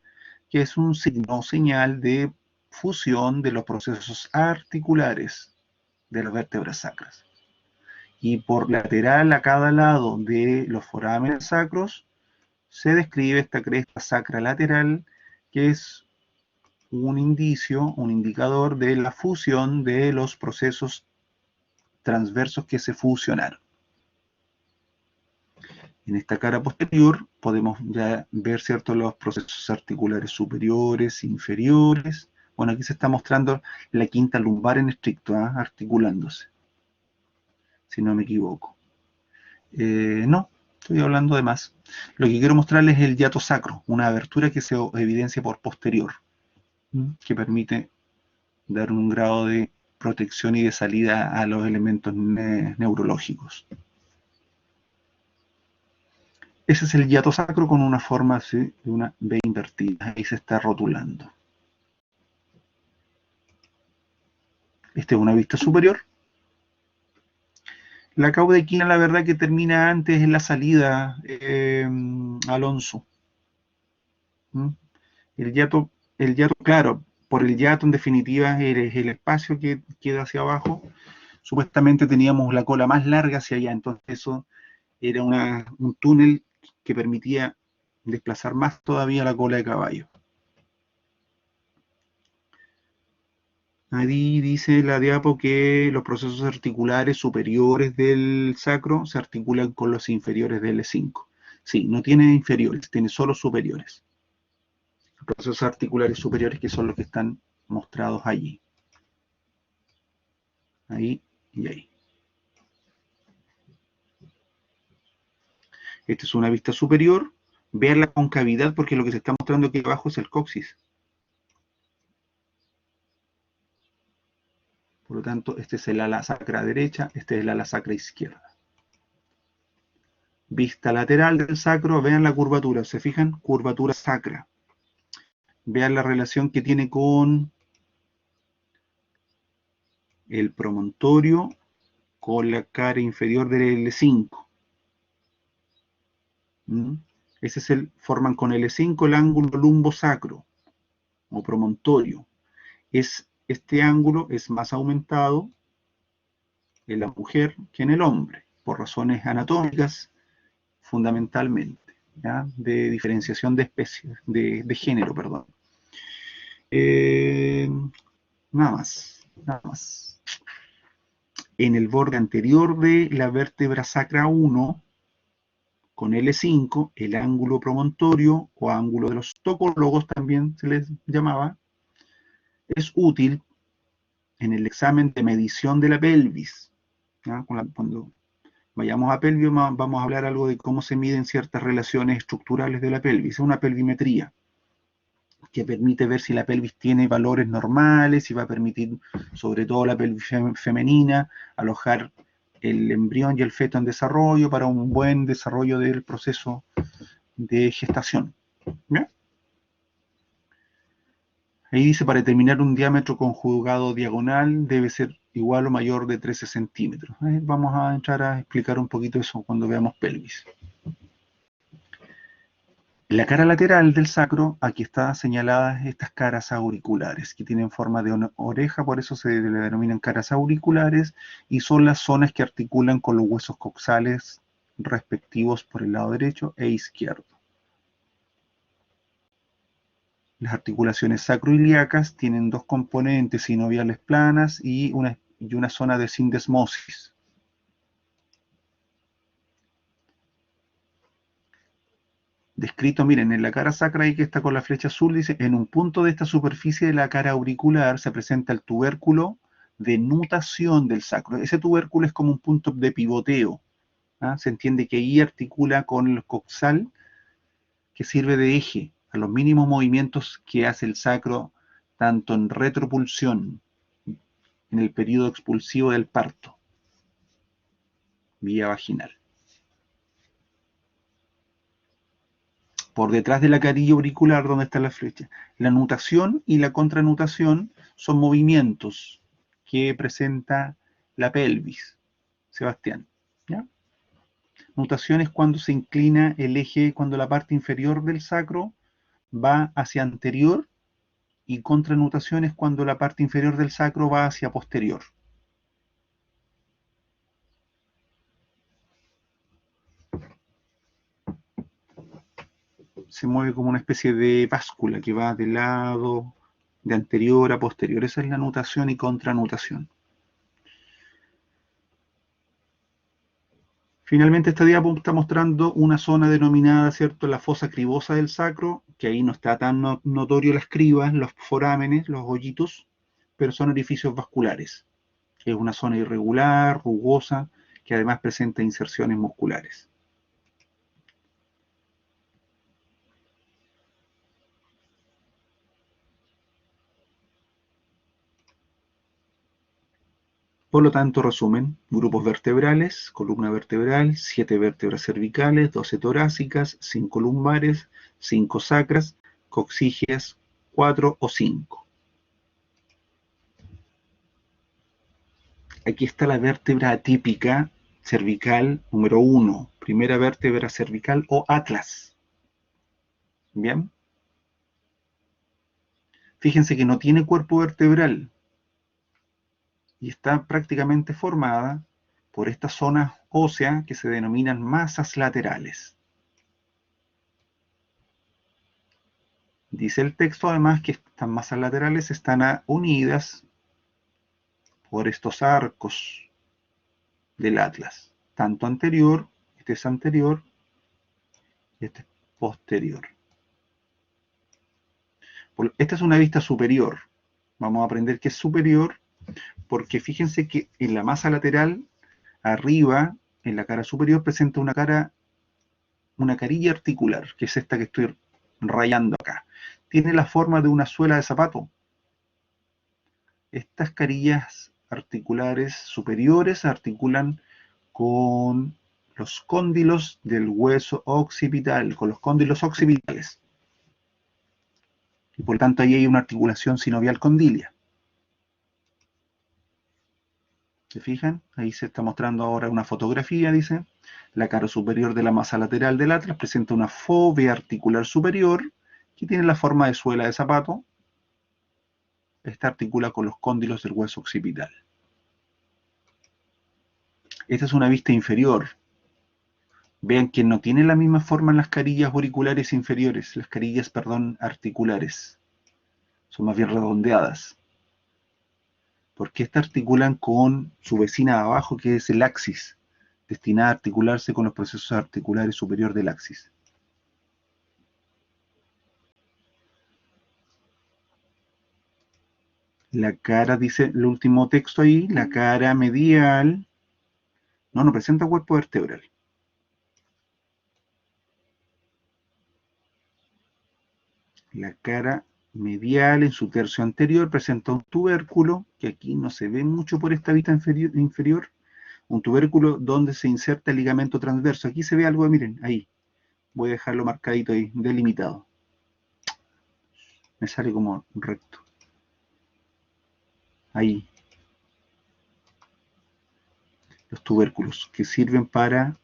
que es un signo o señal de fusión de los procesos articulares de las vértebras sacras. Y por lateral a cada lado de los forámenes sacros se describe esta cresta sacra lateral, que es un indicio, un indicador de la fusión de los procesos transversos que se fusionaron. En esta cara posterior podemos ya ver, ¿cierto?, los procesos articulares superiores, inferiores. Bueno, aquí se está mostrando la quinta lumbar en estricto, articulándose, si no me equivoco. No, estoy hablando de más. Lo que quiero mostrarles es el hiato sacro, una abertura que se evidencia por posterior, que permite dar un grado de protección y de salida a los elementos neurológicos. Ese es el hiato sacro con una forma así, de una V invertida. Ahí se está rotulando. Esta es una vista superior. La caudequina, la verdad que termina antes en la salida, Alonso. El hiato, claro, por el hiato en definitiva es el espacio que queda hacia abajo. Supuestamente teníamos la cola más larga hacia allá, entonces eso era un túnel que permitía desplazar más todavía la cola de caballo. Ahí dice la diapo que los procesos articulares superiores del sacro se articulan con los inferiores del L5. Sí, no tiene inferiores, tiene solo superiores. Los procesos articulares superiores que son los que están mostrados allí. Ahí y ahí. Esta es una vista superior. Vean la concavidad porque lo que se está mostrando aquí abajo es el coxis. Por lo tanto, este es el ala sacra derecha, este es el ala sacra izquierda. Vista lateral del sacro, vean la curvatura, ¿se fijan? Curvatura sacra. Vean la relación que tiene con el promontorio, con la cara inferior del L5. Ese es forman con L5 el ángulo lumbosacro o promontorio. Este ángulo es más aumentado en la mujer que en el hombre, por razones anatómicas fundamentalmente, ¿ya? De diferenciación de especies, de género, perdón. Nada más. En el borde anterior de la vértebra sacra 1, con L5, el ángulo promontorio o ángulo de los tocólogos también se les llamaba, es útil en el examen de medición de la pelvis. ¿Ya? Cuando vayamos a pelvis vamos a hablar algo de cómo se miden ciertas relaciones estructurales de la pelvis. Es una pelvimetría que permite ver si la pelvis tiene valores normales y va a permitir, sobre todo la pelvis femenina, alojar el embrión y el feto en desarrollo para un buen desarrollo del proceso de gestación. ¿Ya? Ahí dice, para determinar un diámetro conjugado diagonal debe ser igual o mayor de 13 centímetros. Vamos a entrar a explicar un poquito eso cuando veamos pelvis. En la cara lateral del sacro, aquí están señaladas estas caras auriculares, que tienen forma de oreja, por eso se le denominan caras auriculares, y son las zonas que articulan con los huesos coxales respectivos por el lado derecho e izquierdo. Las articulaciones sacroiliacas tienen dos componentes sinoviales planas y una zona de sindesmosis. Descrito, miren, en la cara sacra ahí que está con la flecha azul, dice, en un punto de esta superficie de la cara auricular se presenta el tubérculo de nutación del sacro. Ese tubérculo es como un punto de pivoteo. Se entiende que ahí articula con el coxal, que sirve de eje a los mínimos movimientos que hace el sacro, tanto en retropulsión, en el periodo expulsivo del parto, vía vaginal. Por detrás de la carilla auricular, donde está la flecha. La nutación y la contranutación son movimientos que presenta la pelvis, Sebastián. ¿Ya? Nutación es cuando se inclina el eje, cuando la parte inferior del sacro va hacia anterior, y contranutación es cuando la parte inferior del sacro va hacia posterior. Se mueve como una especie de báscula que va de lado, de anterior a posterior. Esa es la nutación y contranutación. Finalmente esta diapo está mostrando una zona denominada, ¿cierto?, la fosa cribosa del sacro, que ahí no está tan notorio las cribas, los forámenes, los hoyitos, pero son orificios vasculares. Es una zona irregular, rugosa, que además presenta inserciones musculares. Por lo tanto, resumen: grupos vertebrales, columna vertebral, 7 vértebras cervicales, 12 torácicas, 5 lumbares, 5 sacras, coxígeas 4 o 5. Aquí está la vértebra atípica cervical número 1, primera vértebra cervical o atlas. ¿Bien? Fíjense que no tiene cuerpo vertebral y está prácticamente formada por estas zonas óseas que se denominan masas laterales. Dice el texto además que estas masas laterales están unidas por estos arcos del atlas, tanto anterior, este es anterior y este es posterior. Esta es una vista superior. Vamos a aprender que es superior porque fíjense que en la masa lateral, arriba, en la cara superior, presenta una carilla articular, que es esta que estoy rayando acá. Tiene la forma de una suela de zapato. Estas carillas articulares superiores articulan con los cóndilos del hueso occipital, con los cóndilos occipitales. Y por lo tanto ahí hay una articulación sinovial condilia. ¿Se fijan? Ahí se está mostrando ahora una fotografía, dice. La cara superior de la masa lateral del atlas presenta una fobia articular superior que tiene la forma de suela de zapato. Esta articula con los cóndilos del hueso occipital. Esta es una vista inferior. Vean que no tiene la misma forma en las carillas auriculares inferiores, las carillas, perdón, articulares. Son más bien redondeadas. Porque estas articulan con su vecina de abajo, que es el axis, destinada a articularse con los procesos articulares superior del axis. La cara, dice el último texto ahí, la cara medial no presenta cuerpo vertebral. La cara medial en su tercio anterior presenta un tubérculo, que aquí no se ve mucho por esta vista inferior, un tubérculo donde se inserta el ligamento transverso. Aquí se ve algo, miren, ahí. Voy a dejarlo marcadito ahí, delimitado. Me sale como recto. Ahí. Los tubérculos que sirven para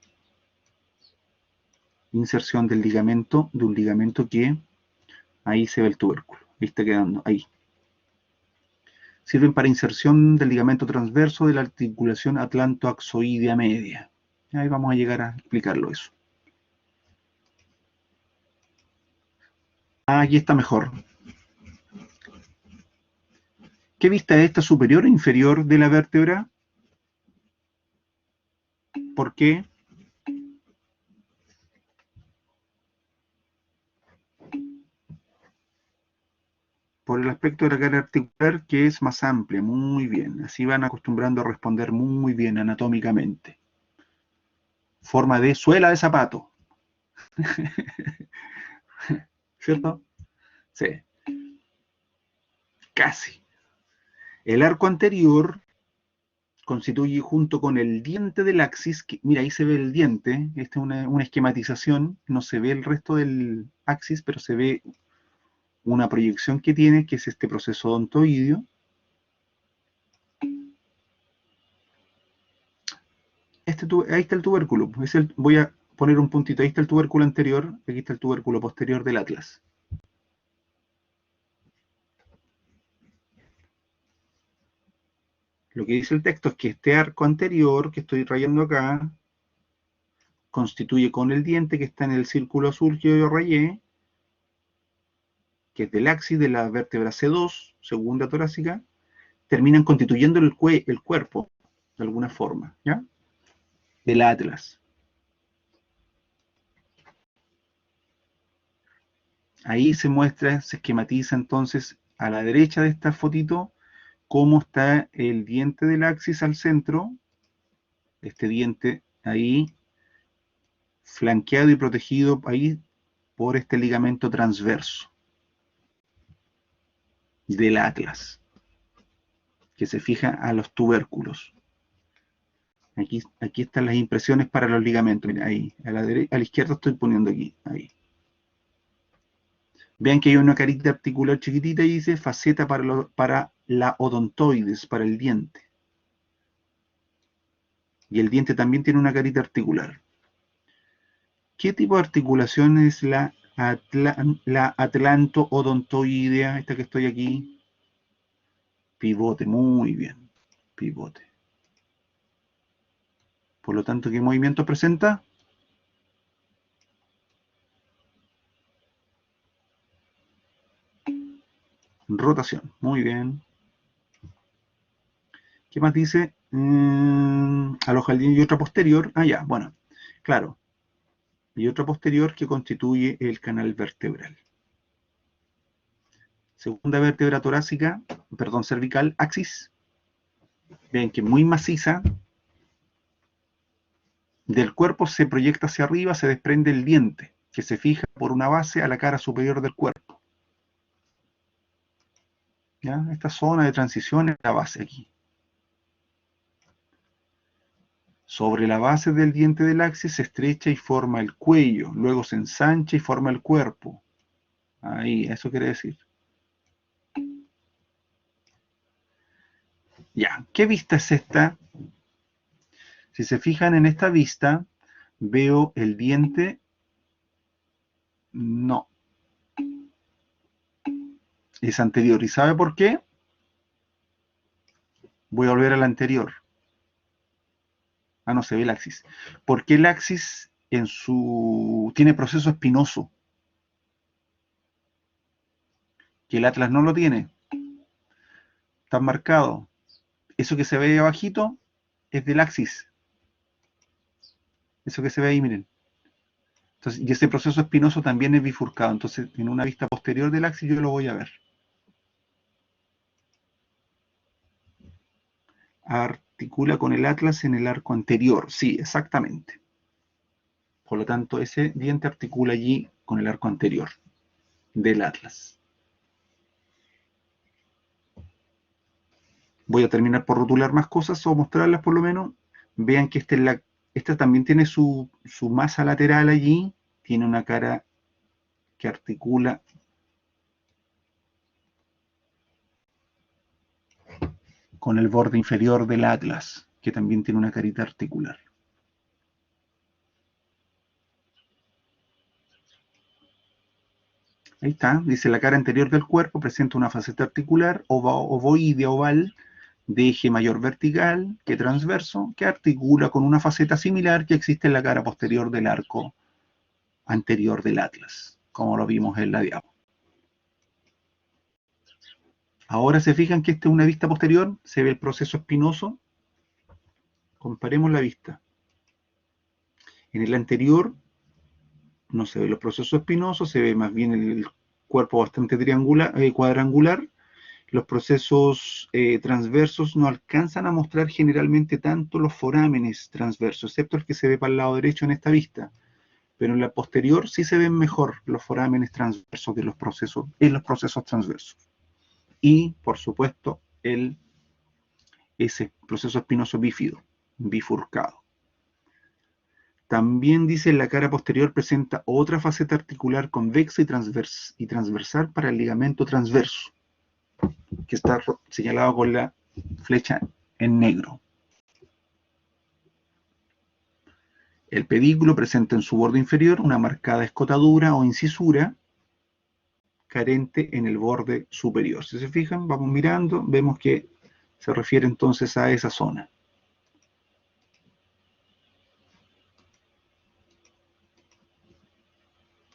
inserción del ligamento, de un ligamento que ahí se ve el tubérculo. Ahí está quedando, ahí. Sirven para inserción del ligamento transverso de la articulación atlantoaxoidea media. Ahí vamos a llegar a explicarlo eso. Aquí está mejor. ¿Qué vista es esta, superior o inferior de la vértebra? ¿Por qué? Por el aspecto de la cara articular, que es más amplia. Muy bien. Así van acostumbrando a responder muy bien anatómicamente. Forma de suela de zapato. ¿Cierto? Sí. Casi. El arco anterior constituye, junto con el diente del axis, que, mira, ahí se ve el diente. Esta es una esquematización. No se ve el resto del axis, pero se ve una proyección que tiene, que es este proceso odontoideo. ahí está el tubérculo. Voy a poner un puntito. Ahí está el tubérculo anterior, aquí está el tubérculo posterior del atlas. Lo que dice el texto es que este arco anterior que estoy rayando acá constituye con el diente que está en el círculo azul que yo rayé, que es del axis de la vértebra C2, segunda torácica, terminan constituyendo el cuerpo, de alguna forma, ¿ya? Del atlas. Ahí se muestra, se esquematiza entonces a la derecha de esta fotito cómo está el diente del axis al centro, este diente ahí, flanqueado y protegido ahí por este ligamento transverso del atlas, que se fija a los tubérculos. Aquí están las impresiones para los ligamentos. Mira, ahí, a la izquierda estoy poniendo aquí, ahí. Vean que hay una carita articular chiquitita y dice faceta para la odontoides, para el diente. Y el diente también tiene una carita articular. ¿Qué tipo de articulación es la atlanto-odontoidea, esta que estoy aquí? Pivote, muy bien, pivote. Por lo tanto, ¿qué movimiento presenta? Rotación, muy bien. ¿Qué más dice? Aloja el diente y otra posterior. Ah, ya, bueno, claro. Y otra posterior que constituye el canal vertebral. Segunda vértebra torácica, perdón, cervical, axis. Ven que muy maciza. Del cuerpo se proyecta hacia arriba, se desprende el diente, que se fija por una base a la cara superior del cuerpo. ¿Ya? Esta zona de transición es la base aquí. Sobre la base del diente del axis se estrecha y forma el cuello, luego se ensancha y forma el cuerpo. Ahí, eso quiere decir. Ya, ¿qué vista es esta? Si se fijan en esta vista, veo el diente. No. Es anterior. ¿Y sabe por qué? Voy a volver al anterior. Ah, no, se ve el axis. ¿Por qué el axis tiene proceso espinoso? Que el atlas no lo tiene. Está marcado. Eso que se ve abajito es del axis. Eso que se ve ahí, miren. Entonces, y ese proceso espinoso también es bifurcado. Entonces, en una vista posterior del axis yo lo voy a ver. Articula con el atlas en el arco anterior. Sí, exactamente. Por lo tanto, ese diente articula allí con el arco anterior del atlas. Voy a terminar por rotular más cosas o mostrarlas por lo menos. Vean que esta también tiene su masa lateral allí. Tiene una cara que articula con el borde inferior del atlas, que también tiene una carita articular. Ahí está, dice la cara anterior del cuerpo presenta una faceta articular ovoide oval de eje mayor vertical que transverso, que articula con una faceta similar que existe en la cara posterior del arco anterior del atlas, como lo vimos en la diapo. Ahora se fijan que esta es una vista posterior, se ve el proceso espinoso. Comparemos la vista. En el anterior no se ve los procesos espinosos, se ve más bien el cuerpo bastante cuadrangular. Los procesos transversos no alcanzan a mostrar generalmente tanto los forámenes transversos, excepto el que se ve para el lado derecho en esta vista. Pero en la posterior sí se ven mejor los forámenes transversos en los procesos transversos. Y, por supuesto, ese proceso espinoso bífido, bifurcado. También dice la cara posterior presenta otra faceta articular convexa y transversal para el ligamento transverso, que está señalado con la flecha en negro. El pedículo presenta en su borde inferior una marcada escotadura o incisura carente en el borde superior. Si se fijan, vamos mirando, vemos que se refiere entonces a esa zona.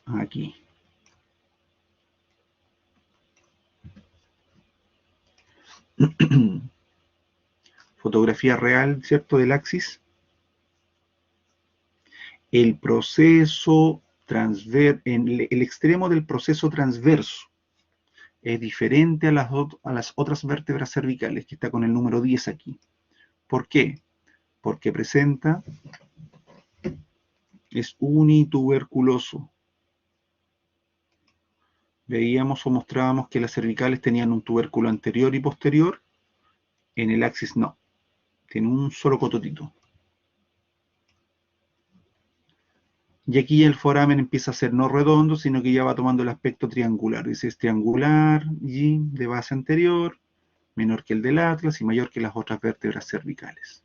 Aquí. Fotografía real, ¿cierto?, del axis. El proceso transverso, en el extremo del proceso transverso es diferente a las otras vértebras cervicales, que está con el número 10 aquí. ¿Por qué? Porque presenta, es unituberculoso. Veíamos o mostrábamos que las cervicales tenían un tubérculo anterior y posterior, en el axis no, tiene un solo cototito. Y aquí el foramen empieza a ser no redondo, sino que ya va tomando el aspecto triangular. Dice, es triangular y de base anterior, menor que el del atlas y mayor que las otras vértebras cervicales.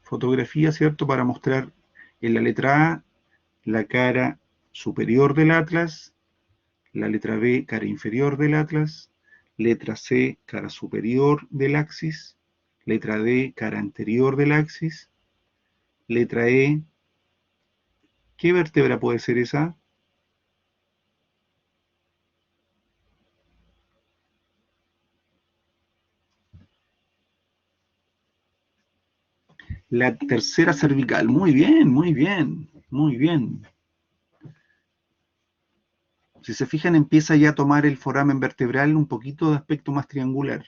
Fotografía, ¿cierto?, para mostrar en la letra A la cara superior del atlas, la letra B cara inferior del atlas, letra C cara superior del axis, letra D cara anterior del axis, letra E, ¿qué vértebra puede ser esa? La tercera cervical. Muy bien, muy bien, muy bien. Si se fijan, empieza ya a tomar el foramen vertebral un poquito de aspecto más triangular.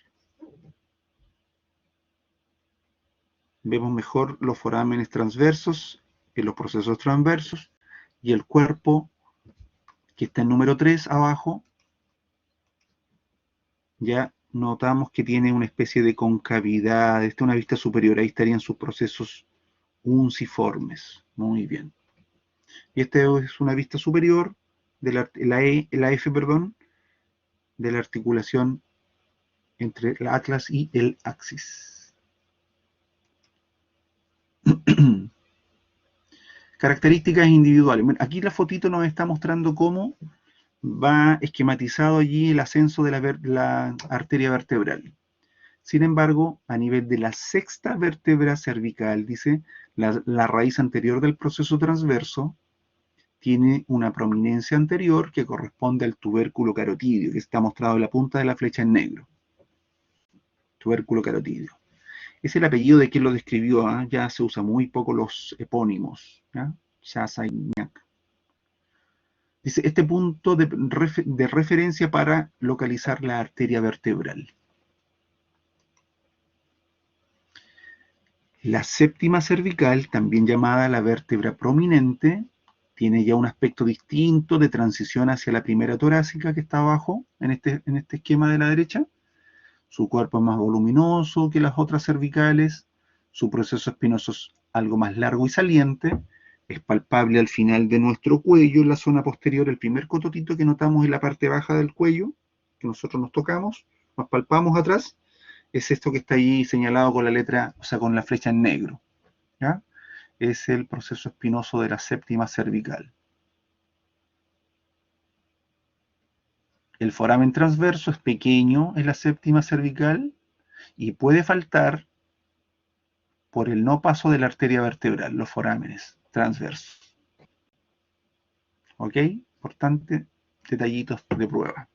Vemos mejor los forámenes transversos en los procesos transversos y el cuerpo, que está en número 3 abajo, ya notamos que tiene una especie de concavidad, esta es una vista superior, ahí estarían sus procesos unciformes. Muy bien. Y esta es una vista superior de la F, perdón, de la articulación entre el atlas y el axis. Características individuales. Aquí la fotito nos está mostrando cómo va esquematizado allí el ascenso de la arteria vertebral. Sin embargo, a nivel de la sexta vértebra cervical, dice, la raíz anterior del proceso transverso tiene una prominencia anterior que corresponde al tubérculo carotidio, que está mostrado en la punta de la flecha en negro. Tubérculo carotidio. Es el apellido de quien lo describió, ¿eh? Ya se usa muy poco los epónimos. Chassaignac. Dice, este punto de referencia para localizar la arteria vertebral. La séptima cervical, también llamada la vértebra prominente, tiene ya un aspecto distinto de transición hacia la primera torácica que está abajo, en este esquema de la derecha. Su cuerpo es más voluminoso que las otras cervicales, su proceso espinoso es algo más largo y saliente, es palpable al final de nuestro cuello, en la zona posterior, el primer cototito que notamos en la parte baja del cuello, que nosotros nos tocamos, nos palpamos atrás, es esto que está ahí señalado con la letra, o sea, con la flecha en negro, ¿ya? Es el proceso espinoso de la séptima cervical. El foramen transverso es pequeño en la séptima cervical y puede faltar por el no paso de la arteria vertebral, los forámenes transversos. ¿Ok? Importante, detallitos de prueba.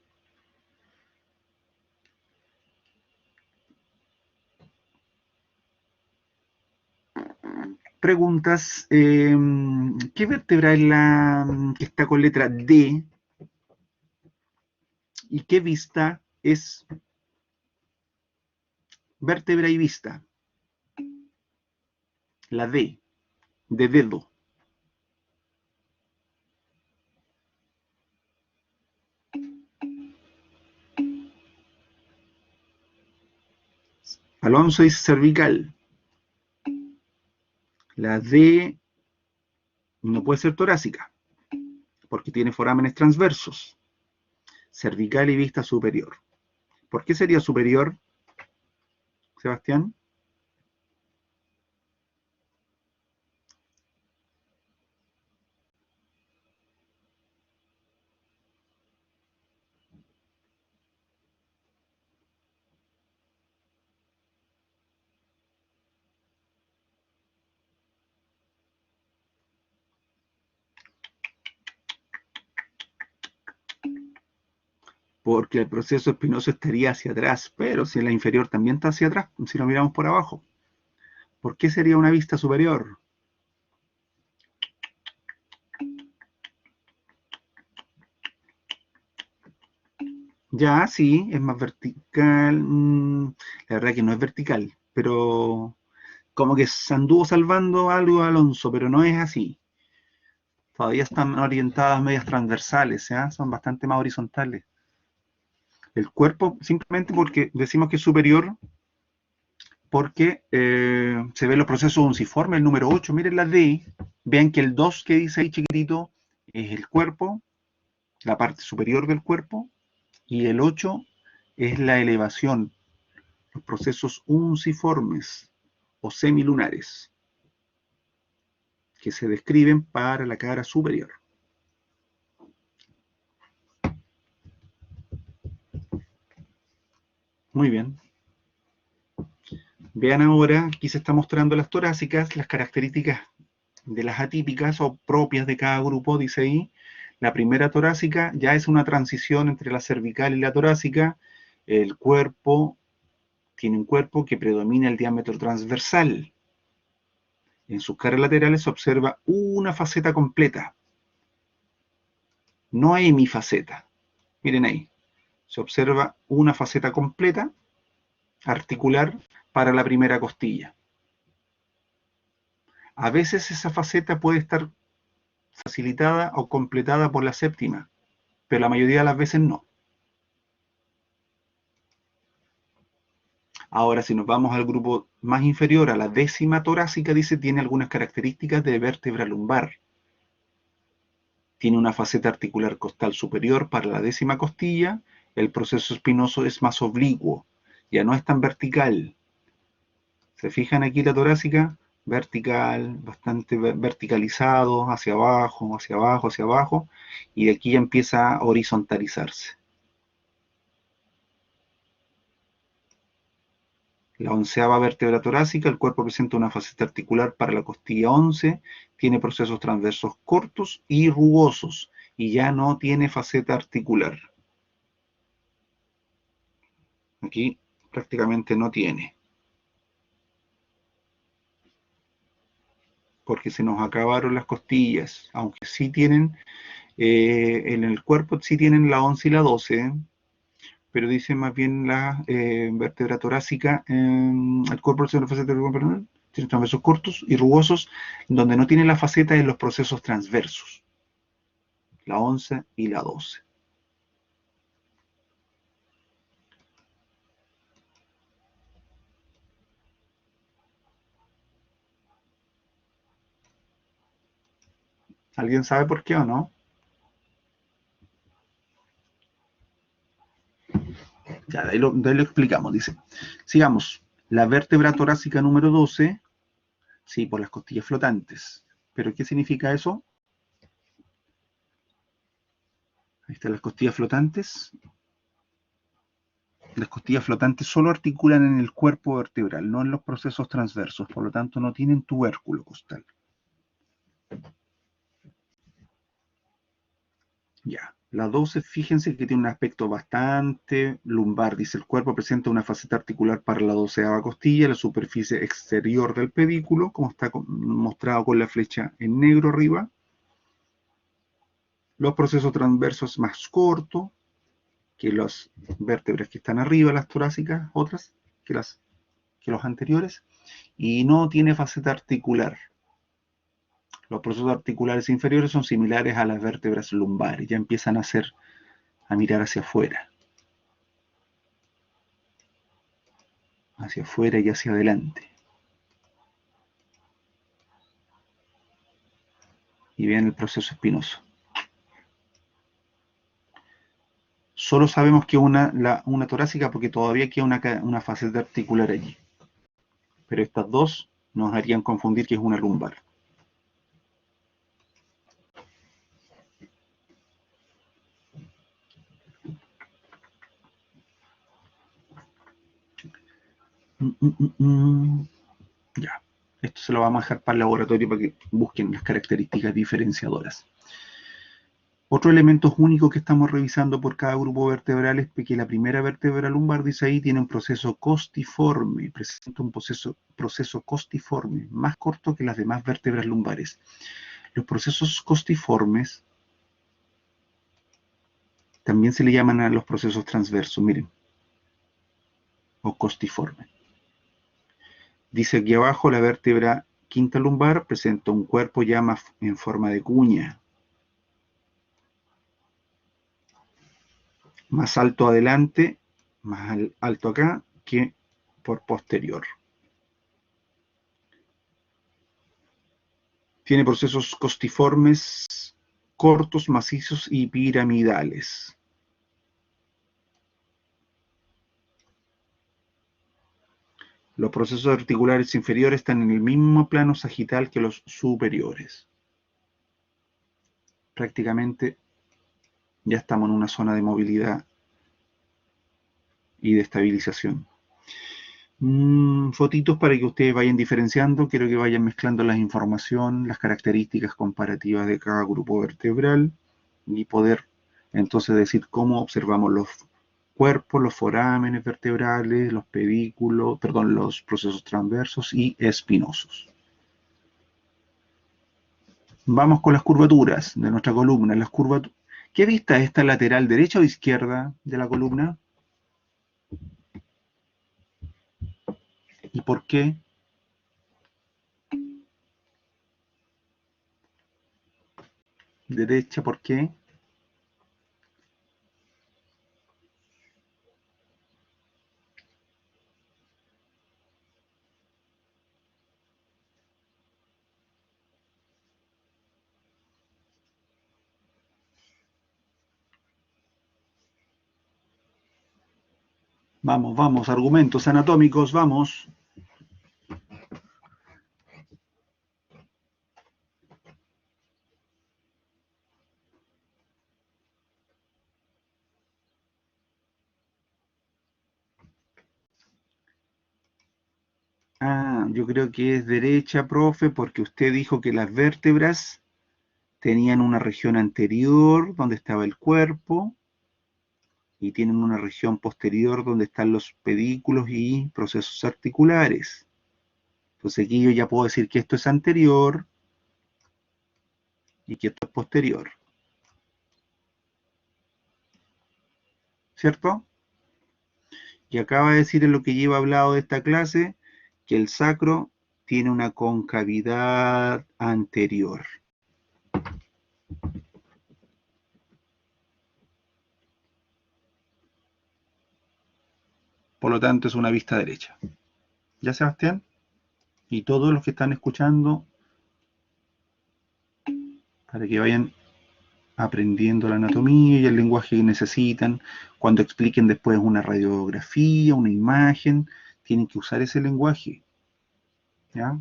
Preguntas. ¿Qué vértebra es la que está con letra D? ¿Y qué vista es vértebra y vista? La D, de dedo. Alonso dice cervical. La D no puede ser torácica, porque tiene forámenes transversos. Cervical y vista superior. ¿Por qué sería superior, Sebastián? porque el proceso espinoso estaría hacia atrás, pero si la inferior también está hacia atrás, si lo miramos por abajo, ¿por qué sería una vista superior? Ya, sí, es más vertical. La verdad que no es vertical, pero como que se anduvo salvando algo Alonso, pero no es así. Todavía están orientadas medias transversales, ¿ya? Son bastante más horizontales. El cuerpo, simplemente porque decimos que es superior, porque se ven los procesos unciformes, el número 8, miren la D, vean que el 2 que dice ahí chiquitito es el cuerpo, la parte superior del cuerpo, y el 8 es la elevación, los procesos unciformes o semilunares, que se describen para la cara superior. Muy bien. Vean ahora, aquí se está mostrando las torácicas, las características de las atípicas o propias de cada grupo, dice ahí. La primera torácica ya es una transición entre la cervical y la torácica. El cuerpo tiene un cuerpo que predomina el diámetro transversal. En sus caras laterales se observa una faceta completa, no hay hemifaceta. Miren ahí, se observa una faceta completa articular para la primera costilla. A veces esa faceta puede estar facilitada o completada por la séptima, pero la mayoría de las veces no. Ahora, si nos vamos al grupo más inferior, a la décima torácica, dice, tiene algunas características de vértebra lumbar. Tiene una faceta articular costal superior para la décima costilla, el proceso espinoso es más oblicuo, ya no es tan vertical. ¿Se fijan aquí la torácica? Vertical, bastante verticalizado, hacia abajo, hacia abajo, hacia abajo, y de aquí ya empieza a horizontalizarse. La onceava vértebra torácica, el cuerpo presenta una faceta articular para la costilla 11, tiene procesos transversos cortos y rugosos, y ya no tiene faceta articular. Aquí prácticamente no tiene, porque se nos acabaron las costillas, aunque sí tienen, en el cuerpo sí tienen la 11 y la 12, pero dice más bien la vértebra torácica, el cuerpo presenta una faceta articular, tiene transversos cortos y rugosos, donde no tiene la faceta en los procesos transversos, la 11 y la 12. ¿Alguien sabe por qué o no? Ya, de ahí lo explicamos, dice. Sigamos. La vértebra torácica número 12, sí, por las costillas flotantes. ¿Pero qué significa eso? Ahí están las costillas flotantes. Las costillas flotantes solo articulan en el cuerpo vertebral, no en los procesos transversos, por lo tanto no tienen tubérculo costal. Ya. La 12, fíjense que tiene un aspecto bastante lumbar. Dice, el cuerpo presenta una faceta articular para la 12ª costilla, la superficie exterior del pedículo, como está mostrado con la flecha en negro arriba. Los procesos transversos más cortos que las vértebras que están arriba, las torácicas, otras que los anteriores, y no tiene faceta articular. Los procesos articulares inferiores son similares a las vértebras lumbares, ya empiezan a mirar hacia afuera y hacia adelante. Y vean el proceso espinoso. Solo sabemos que una torácica porque todavía queda una faceta articular allí. Pero estas dos nos harían confundir que es una lumbar. Ya. Esto se lo vamos a dejar para el laboratorio para que busquen las características diferenciadoras. Otro elemento único que estamos revisando por cada grupo vertebral es que la primera vértebra lumbar, dice ahí, tiene un proceso costiforme, presenta un proceso costiforme, más corto que las demás vértebras lumbares. Los procesos costiformes también se le llaman a los procesos transversos, miren, o costiformes. Dice aquí abajo, la vértebra quinta lumbar presenta un cuerpo ya más en forma de cuña, más alto adelante, más alto acá que por posterior. Tiene procesos costiformes cortos, macizos y piramidales. Los procesos articulares inferiores están en el mismo plano sagital que los superiores. Prácticamente ya estamos en una zona de movilidad y de estabilización. Fotitos para que ustedes vayan diferenciando. Quiero que vayan mezclando la información, las características comparativas de cada grupo vertebral y poder entonces decir cómo observamos los cuerpos, los forámenes vertebrales, los pedículos, perdón, los procesos transversos y espinosos. Vamos con las curvaturas de nuestra columna. ¿Qué vista es esta, lateral derecha o izquierda de la columna? ¿Y por qué? Derecha, ¿por qué? Vamos, vamos, argumentos anatómicos, vamos. Ah, yo creo que es derecha, profe, porque usted dijo que las vértebras tenían una región anterior donde estaba el cuerpo y tienen una región posterior donde están los pedículos y procesos articulares. Entonces aquí yo ya puedo decir que esto es anterior y que esto es posterior. ¿Cierto? Y acaba de decir en lo que lleva hablado de esta clase que el sacro tiene una concavidad anterior. Por lo tanto, es una vista derecha. ¿Ya, Sebastián? Y todos los que están escuchando, para que vayan aprendiendo la anatomía y el lenguaje que necesitan, cuando expliquen después una radiografía, una imagen, tienen que usar ese lenguaje. ¿Ya?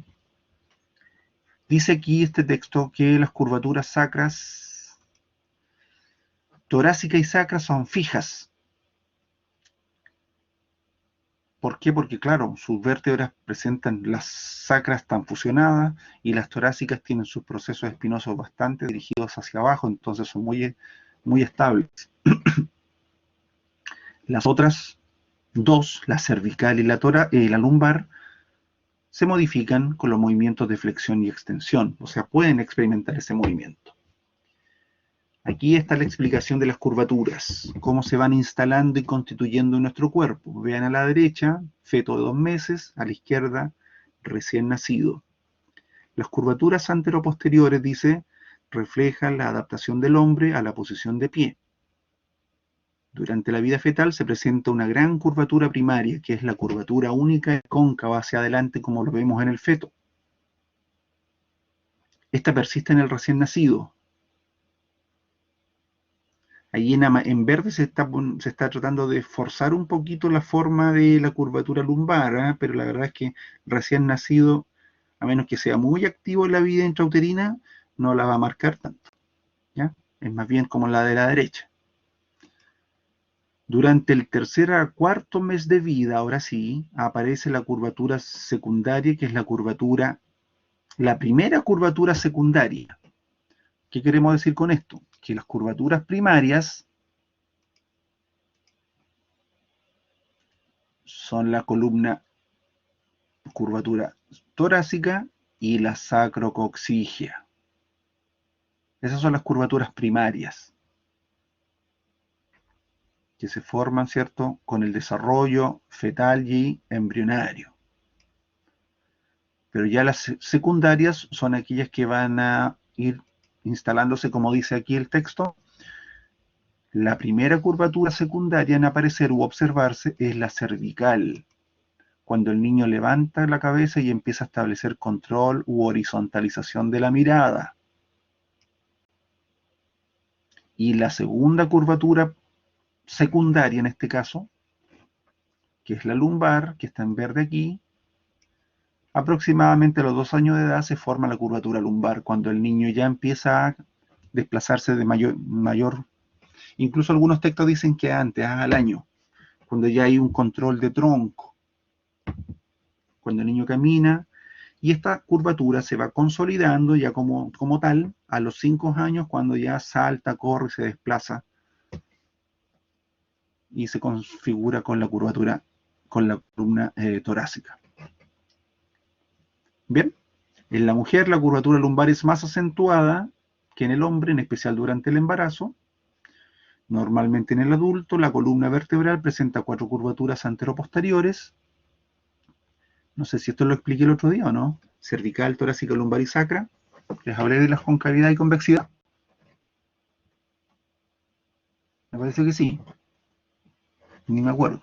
Dice aquí este texto que las curvaturas sacras, torácica y sacra, son fijas. ¿Por qué? Porque claro, sus vértebras presentan, las sacras están fusionadas y las torácicas tienen sus procesos espinosos bastante dirigidos hacia abajo, entonces son muy estables. Las otras dos, la cervical y la lumbar, se modifican con los movimientos de flexión y extensión, o sea, pueden experimentar ese movimiento. Aquí está la explicación de las curvaturas, cómo se van instalando y constituyendo en nuestro cuerpo. Vean a la derecha, feto de 2 meses, a la izquierda, recién nacido. Las curvaturas anteroposteriores, dice, reflejan la adaptación del hombre a la posición de pie. Durante la vida fetal se presenta una gran curvatura primaria, que es la curvatura única y cóncava hacia adelante, como lo vemos en el feto. Esta persiste en el recién nacido. Allí en verde se está tratando de forzar un poquito la forma de la curvatura lumbar, ¿eh? Pero la verdad es que recién nacido, a menos que sea muy activo en la vida intrauterina, no la va a marcar tanto, ¿ya? Es más bien como la de la derecha. Durante el tercer a cuarto mes de vida, ahora sí, aparece la curvatura secundaria, que es la primera curvatura secundaria. ¿Qué queremos decir con esto? Que las curvaturas primarias son la columna curvatura torácica y la sacrocoxigia. Esas son las curvaturas primarias que se forman, ¿cierto?, con el desarrollo fetal y embrionario. Pero ya las secundarias son aquellas que van a ir instalándose, como dice aquí el texto. La primera curvatura secundaria en aparecer u observarse es la cervical, cuando el niño levanta la cabeza y empieza a establecer control u horizontalización de la mirada. Y la segunda curvatura secundaria en este caso, que es la lumbar, que está en verde aquí, aproximadamente a los 2 años de edad se forma la curvatura lumbar, cuando el niño ya empieza a desplazarse de mayor, incluso algunos textos dicen que antes, al año, cuando ya hay un control de tronco, cuando el niño camina, y esta curvatura se va consolidando ya como tal a los 5 años, cuando ya salta, corre, se desplaza y se configura con la curvatura, con la columna torácica. Bien, en la mujer la curvatura lumbar es más acentuada que en el hombre, en especial durante el embarazo. Normalmente en el adulto la columna vertebral presenta 4 curvaturas anteroposteriores. No sé si esto lo expliqué el otro día o no. Cervical, torácica, lumbar y sacra. Les hablé de la concavidad y convexidad. Me parece que sí. Ni me acuerdo.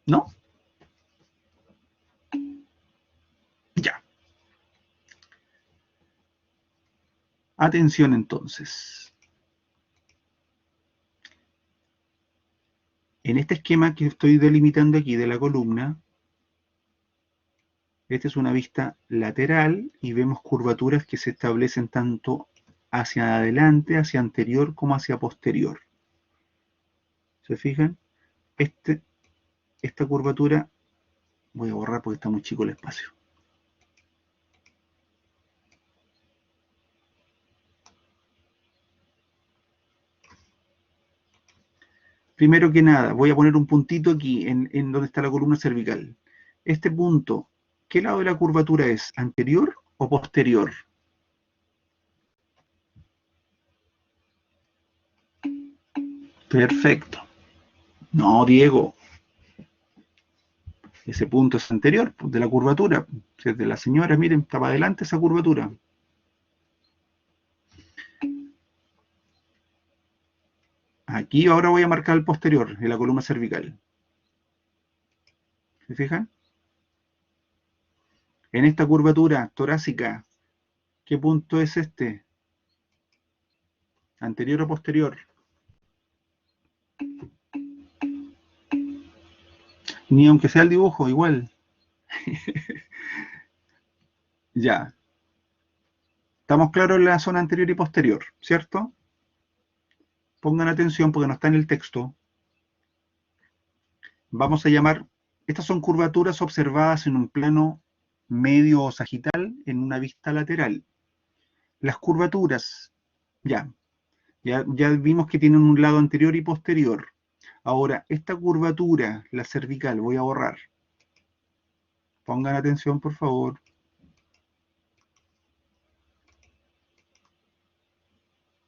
¿No? Ya. Atención entonces. En este esquema que estoy delimitando aquí de la columna, esta es una vista lateral y vemos curvaturas que se establecen tanto hacia adelante, hacia anterior, como hacia posterior. ¿Se fijan? Esta curvatura, voy a borrar porque está muy chico el espacio. Primero que nada, voy a poner un puntito aquí en donde está la columna cervical. Este punto, ¿qué lado de la curvatura es? ¿Anterior o posterior? Perfecto. No, Diego, ese punto es anterior, pues, de la curvatura. Si es de la señora, miren, está para adelante esa curvatura. Aquí ahora voy a marcar el posterior, en la columna cervical. ¿Se fijan? En esta curvatura torácica, ¿qué punto es este? ¿Anterior o posterior? Ni aunque sea el dibujo, igual. Ya. Estamos claros en la zona anterior y posterior, ¿cierto? Pongan atención porque no está en el texto. Vamos a llamar, estas son curvaturas observadas en un plano medio o sagital en una vista lateral. Las curvaturas, ya vimos que tienen un lado anterior y posterior. Ahora, esta curvatura, la cervical, voy a borrar. Pongan atención, por favor.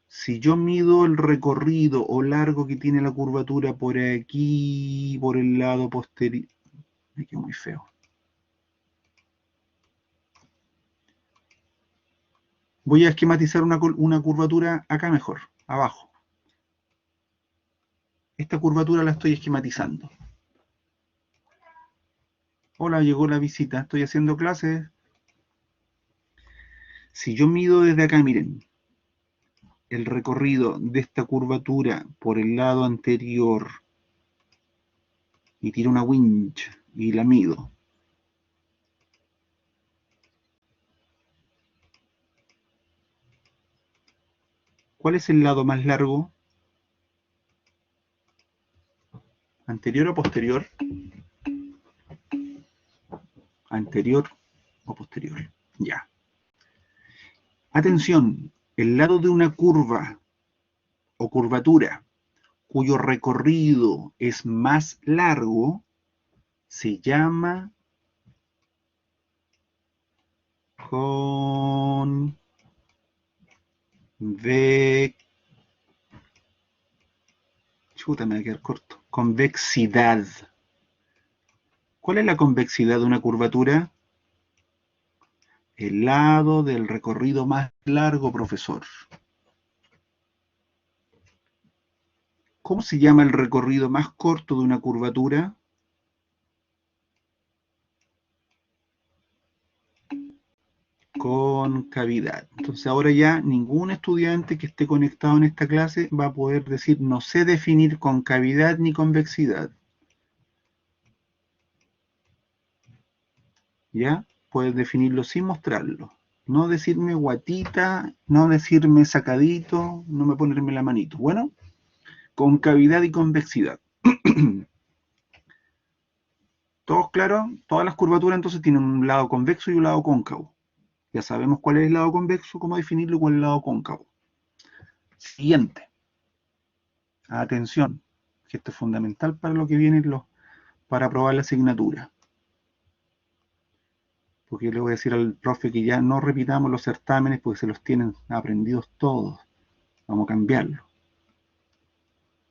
Si yo mido el recorrido o largo que tiene la curvatura por aquí, por el lado posterior, me quedó muy feo. Voy a esquematizar una curvatura acá mejor, abajo. Esta curvatura la estoy esquematizando. Hola, llegó la visita, estoy haciendo clases. Si yo mido desde acá, miren, el recorrido de esta curvatura por el lado anterior y tiro una winch y la mido. ¿Cuál es el lado más largo? ¿Anterior o posterior? Anterior. o posterior. Ya. Atención, el lado de una curva o curvatura cuyo recorrido es más largo se llama Chuta, me va a quedar corto. Convexidad. ¿Cuál es la convexidad de una curvatura? El lado del recorrido más largo, profesor. ¿Cómo se llama el recorrido más corto de una curvatura? Concavidad. Entonces ahora ya ningún estudiante que esté conectado en esta clase va a poder decir no sé definir concavidad ni convexidad. ¿Ya? Puedes definirlo sin mostrarlo. No decirme guatita, no decirme sacadito, no me ponerme la manito. Bueno, concavidad y convexidad. ¿Todos claros? Todas las curvaturas entonces tienen un lado convexo y un lado cóncavo. Ya sabemos cuál es el lado convexo, cómo definirlo y cuál es el lado cóncavo. Siguiente. Atención, que esto es fundamental para lo que viene para aprobar la asignatura. Porque yo le voy a decir al profe que ya no repitamos los certámenes porque se los tienen aprendidos todos. Vamos a cambiarlo.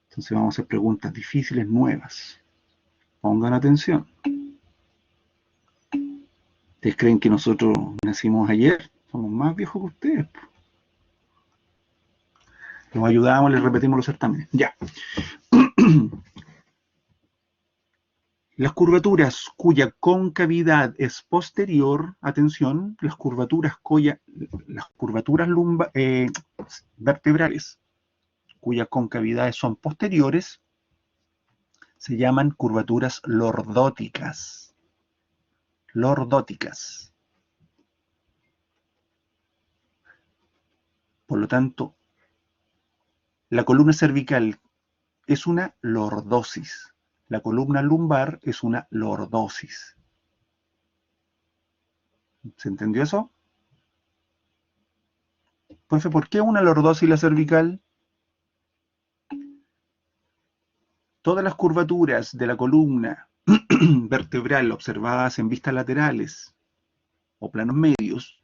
Entonces vamos a hacer preguntas difíciles, nuevas. Pongan atención. ¿Ustedes creen que nosotros nacimos ayer? Somos más viejos que ustedes. Los ayudamos, les repetimos los certámenes. Ya. Las curvaturas cuya concavidad es posterior, atención, las curvaturas vertebrales cuyas concavidades son posteriores se llaman curvaturas lordóticas. Lordóticas. Por lo tanto, la columna cervical es una lordosis. La columna lumbar es una lordosis. ¿Se entendió eso? Profe, ¿por qué una lordosis la cervical? Todas las curvaturas de la columna vertebral observadas en vistas laterales o planos medios,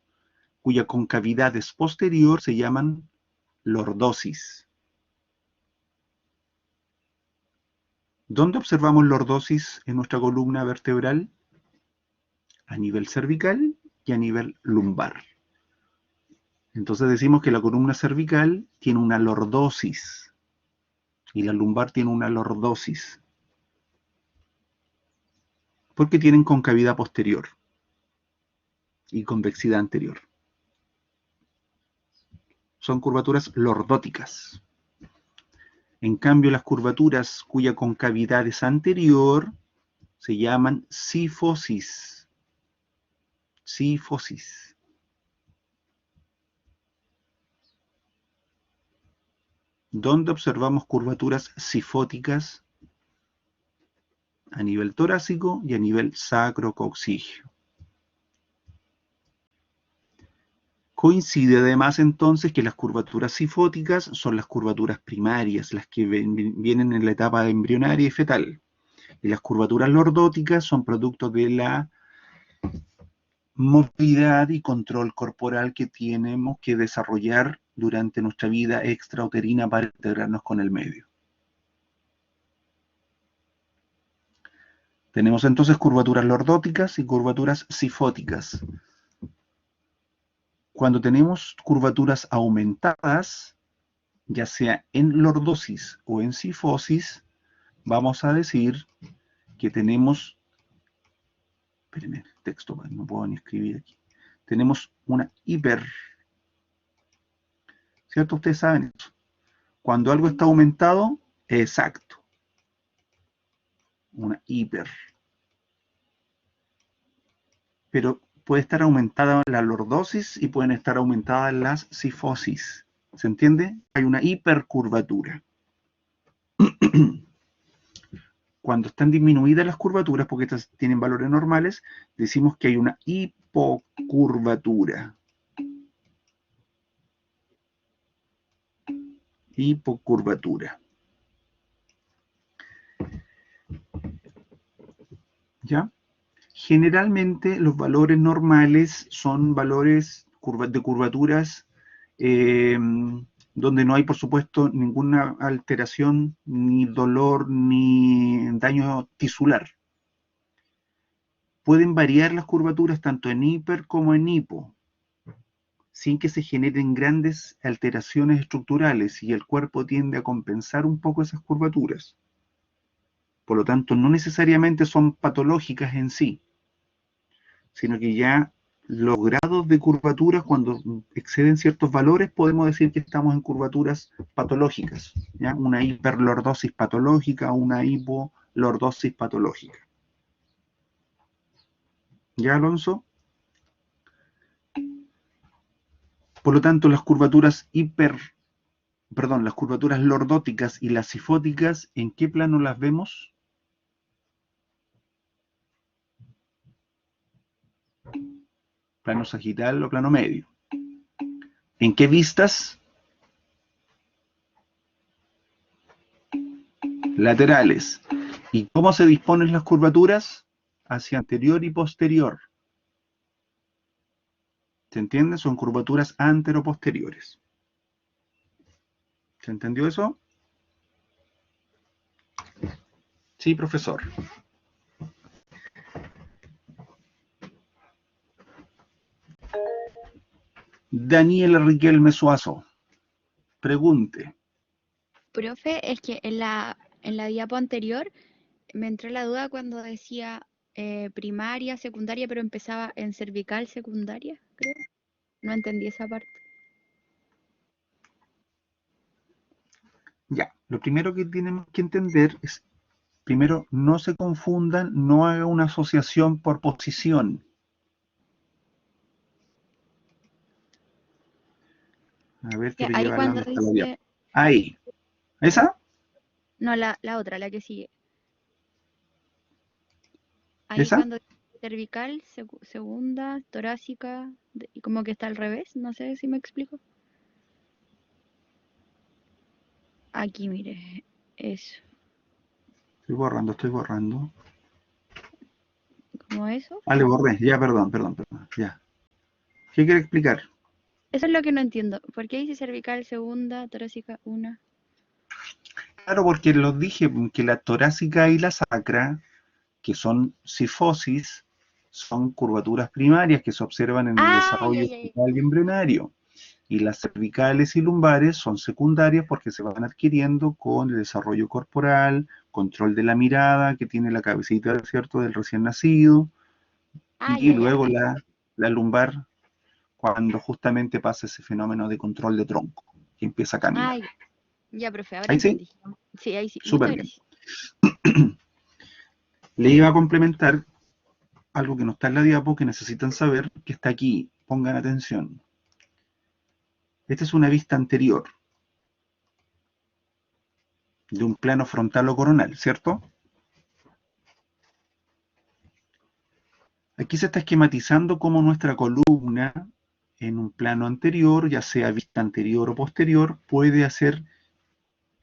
cuya concavidad es posterior, se llaman lordosis. ¿Dónde observamos lordosis en nuestra columna vertebral? A nivel cervical y a nivel lumbar. Entonces decimos que la columna cervical tiene una lordosis y la lumbar tiene una lordosis. Porque tienen concavidad posterior y convexidad anterior. Son curvaturas lordóticas. En cambio, las curvaturas cuya concavidad es anterior se llaman sifosis. Sifosis. ¿Dónde observamos curvaturas sifóticas? A nivel torácico y a nivel sacrococcígeo. Coincide además entonces que las curvaturas sifóticas son las curvaturas primarias, las que vienen en la etapa embrionaria y fetal. Y las curvaturas lordóticas son producto de la movilidad y control corporal que tenemos que desarrollar durante nuestra vida extrauterina para integrarnos con el medio. Tenemos entonces curvaturas lordóticas y curvaturas sifóticas. Cuando tenemos curvaturas aumentadas, ya sea en lordosis o en sifosis, vamos a decir que tenemos, espérenme, el texto, no puedo ni escribir aquí, tenemos una hiper, ¿cierto? Ustedes saben eso. Cuando algo está aumentado, exacto, una hiper. Pero puede estar aumentada la lordosis y pueden estar aumentadas las sifosis. ¿Se entiende? Hay una hipercurvatura. cuando están disminuidas las curvaturas, porque estas tienen valores normales, decimos que hay una hipocurvatura. Hipocurvatura. ¿Ya? Generalmente los valores normales son valores de curvaturas donde no hay, por supuesto, ninguna alteración, ni dolor, ni daño tisular. Pueden variar las curvaturas tanto en hiper como en hipo, sin que se generen grandes alteraciones estructurales, y el cuerpo tiende a compensar un poco esas curvaturas. Por lo tanto, no necesariamente son patológicas en sí, sino que ya los grados de curvaturas, cuando exceden ciertos valores, podemos decir que estamos en curvaturas patológicas, ¿ya? Una hiperlordosis patológica, una hipolordosis patológica. ¿Ya, Alonso? Por lo tanto, las curvaturas las curvaturas lordóticas y las sifóticas, ¿en qué plano las vemos? Plano sagital o plano medio. ¿En qué vistas? Laterales. ¿Y cómo se disponen las curvaturas? Hacia anterior y posterior. ¿Se entiende? Son curvaturas anteroposteriores. ¿Se entendió eso? Sí, profesor. Daniela Riquelme Suazo, pregunte. Profe, es que en la diapo anterior me entró la duda cuando decía primaria, secundaria, pero empezaba en cervical secundaria, creo. No entendí esa parte. Ya, lo primero que tenemos que entender es, primero, no se confundan, no haga una asociación por posición. A ver, quiero Ahí llevarla cuando donde está la diapo. dice, Ahí. ¿Esa? no, la otra, la que sigue. Ahí ¿Esa? cuando dice cervical, segunda, torácica, y como que está al revés, no sé si me explico. Aquí, mire, eso, Estoy borrando, estoy borrando. como eso. Ah, le borré. Ya, perdón, ya. ¿Qué quiere explicar? Eso es lo que no entiendo. ¿Por qué dice cervical, segunda, torácica, una? Claro, porque los dije que la torácica y la sacra, que son sifosis, son curvaturas primarias que se observan en el Ah, ya, desarrollo ya, ya. fetal y embrionario. Y las cervicales y lumbares son secundarias porque se van adquiriendo con el desarrollo corporal, control de la mirada que tiene la cabecita, ¿cierto?, del recién nacido, Ah, y ya, ya. luego la lumbar cuando justamente pasa ese fenómeno de control de tronco, que empieza a caminar. Ah, ya. Ya, profe, ahora Ahí sí, entendí. Sí, ahí sí. súper Muchas bien. gracias. Le iba a complementar algo que no está en la diapo, que necesitan saber, que está aquí. Pongan atención. Esta es una vista anterior de un plano frontal o coronal, ¿cierto? Aquí se está esquematizando cómo nuestra columna en un plano anterior, ya sea vista anterior o posterior, puede hacer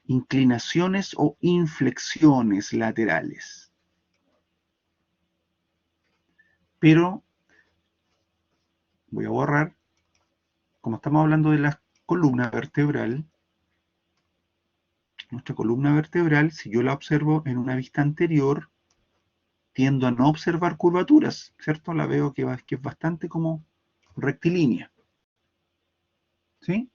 inclinaciones o inflexiones laterales. Pero, voy a borrar, como estamos hablando de la columna vertebral, nuestra columna vertebral, si yo la observo en una vista anterior, tiendo a no observar curvaturas, ¿cierto? La veo que es bastante como rectilínea, ¿sí?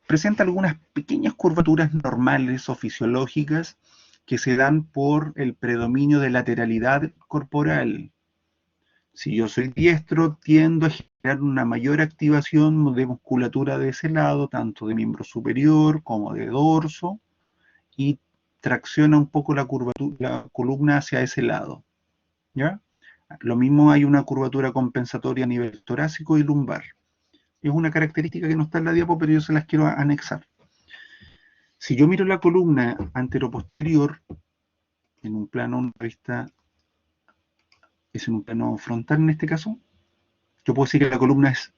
Presenta algunas pequeñas curvaturas normales o fisiológicas que se dan por el predominio de lateralidad corporal. Si yo soy diestro, tiendo a generar una mayor activación de musculatura de ese lado, tanto de miembro superior como de dorso, y tracciona un poco la columna hacia ese lado, ¿ya? Lo mismo hay una curvatura compensatoria a nivel torácico y lumbar. Es una característica que no está en la diapo, pero yo se las quiero anexar. Si yo miro la columna anteroposterior en un plano, una vista, es en un plano frontal en este caso, yo puedo decir que la columna es,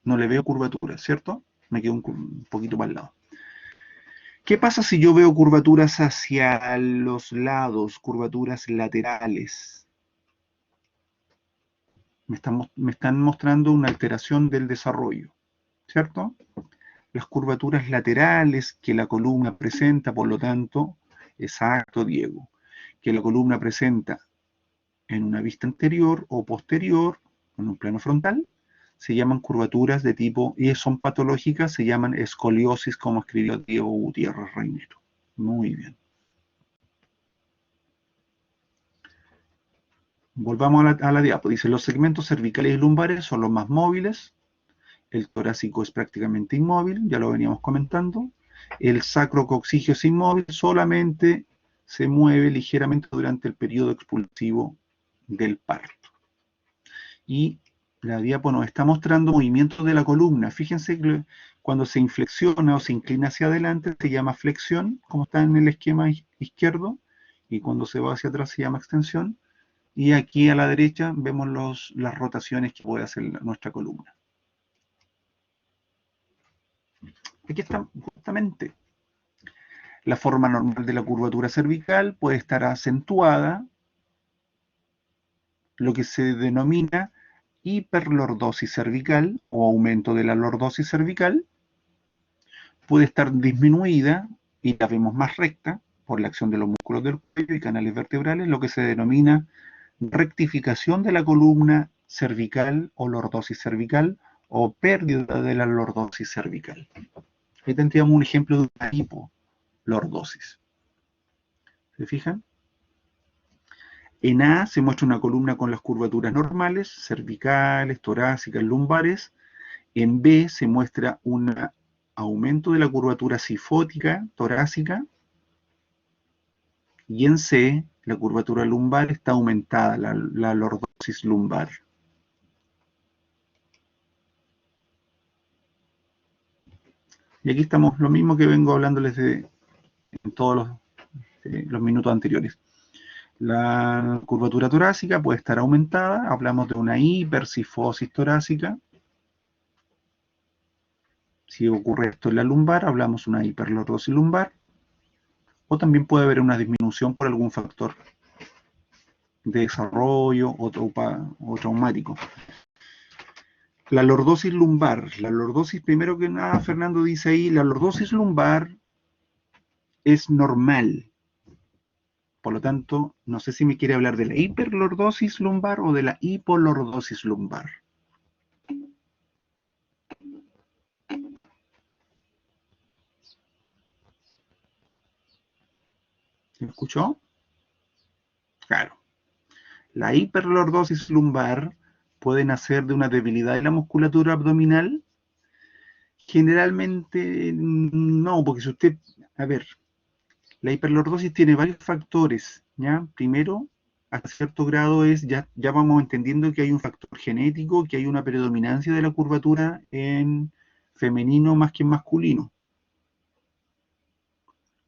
no le veo curvatura, ¿cierto? Me quedo un poquito para el lado. ¿Qué pasa si yo veo curvaturas hacia los lados, curvaturas laterales? Me están mostrando una alteración del desarrollo, ¿cierto? Las curvaturas laterales que la columna presenta, por lo tanto, exacto, Diego, que la columna presenta en una vista anterior o posterior, en un plano frontal, se llaman curvaturas de tipo, y son patológicas, se llaman escoliosis, como escribió Diego Gutiérrez Reinero. Muy bien. Volvamos a la diapo. Dice, los segmentos cervicales y lumbares son los más móviles. El torácico es prácticamente inmóvil, ya lo veníamos comentando. El sacrococcigio es inmóvil, solamente se mueve ligeramente durante el periodo expulsivo del parto. Y la diapo nos está mostrando movimientos de la columna. Fíjense que cuando se inflexiona o se inclina hacia adelante se llama flexión, como está en el esquema izquierdo, y cuando se va hacia atrás se llama extensión. Y aquí a la derecha vemos las rotaciones que puede hacer nuestra columna. Aquí está justamente. La forma normal de la curvatura cervical puede estar acentuada, lo que se denomina hiperlordosis cervical o aumento de la lordosis cervical. Puede estar disminuida y la vemos más recta por la acción de los músculos del cuello y canales vertebrales, lo que se denomina rectificación de la columna cervical o lordosis cervical o pérdida de la lordosis cervical. Ahí tendríamos un ejemplo de una hipolordosis. ¿Se fijan? En A se muestra una columna con las curvaturas normales, cervicales, torácicas, lumbares. En B se muestra un aumento de la curvatura sifótica, torácica. Y en C, la curvatura lumbar está aumentada, la lordosis lumbar. Y aquí estamos, lo mismo que vengo hablándoles en todos los minutos anteriores. La curvatura torácica puede estar aumentada, hablamos de una hipercifosis torácica. Si ocurre esto en la lumbar, hablamos de una hiperlordosis lumbar. O también puede haber una disminución por algún factor de desarrollo o traumático. La lordosis lumbar. La lordosis, primero que nada, Fernando dice ahí, la lordosis lumbar es normal. Por lo tanto, no sé si me quiere hablar de la hiperlordosis lumbar o de la hipolordosis lumbar. ¿Me escuchó? Claro. La hiperlordosis lumbar puede nacer de una debilidad de la musculatura abdominal. Generalmente no, porque si usted, a ver, la hiperlordosis tiene varios factores, ¿ya? Primero, hasta cierto grado ya vamos entendiendo que hay un factor genético, que hay una predominancia de la curvatura en femenino más que en masculino.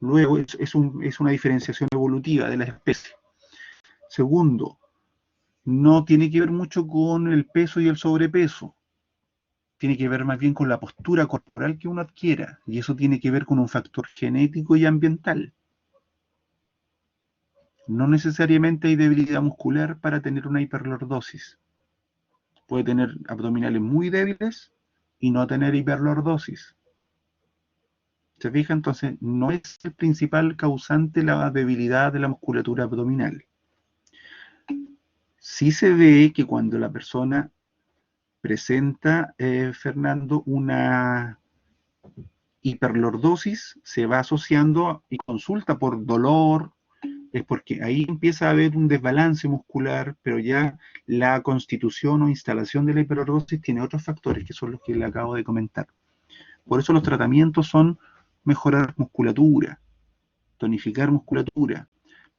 Luego, es una diferenciación evolutiva de la especie. Segundo, no tiene que ver mucho con el peso y el sobrepeso. Tiene que ver más bien con la postura corporal que uno adquiera. Y eso tiene que ver con un factor genético y ambiental. No necesariamente hay debilidad muscular para tener una hiperlordosis. Puede tener abdominales muy débiles y no tener hiperlordosis. ¿Se fija? Entonces, no es el principal causante la debilidad de la musculatura abdominal. Sí se ve que cuando la persona presenta, Fernando, una hiperlordosis, se va asociando y consulta por dolor, es porque ahí empieza a haber un desbalance muscular, pero ya la constitución o instalación de la hiperlordosis tiene otros factores que son los que le acabo de comentar. Por eso los tratamientos son mejorar musculatura, tonificar musculatura.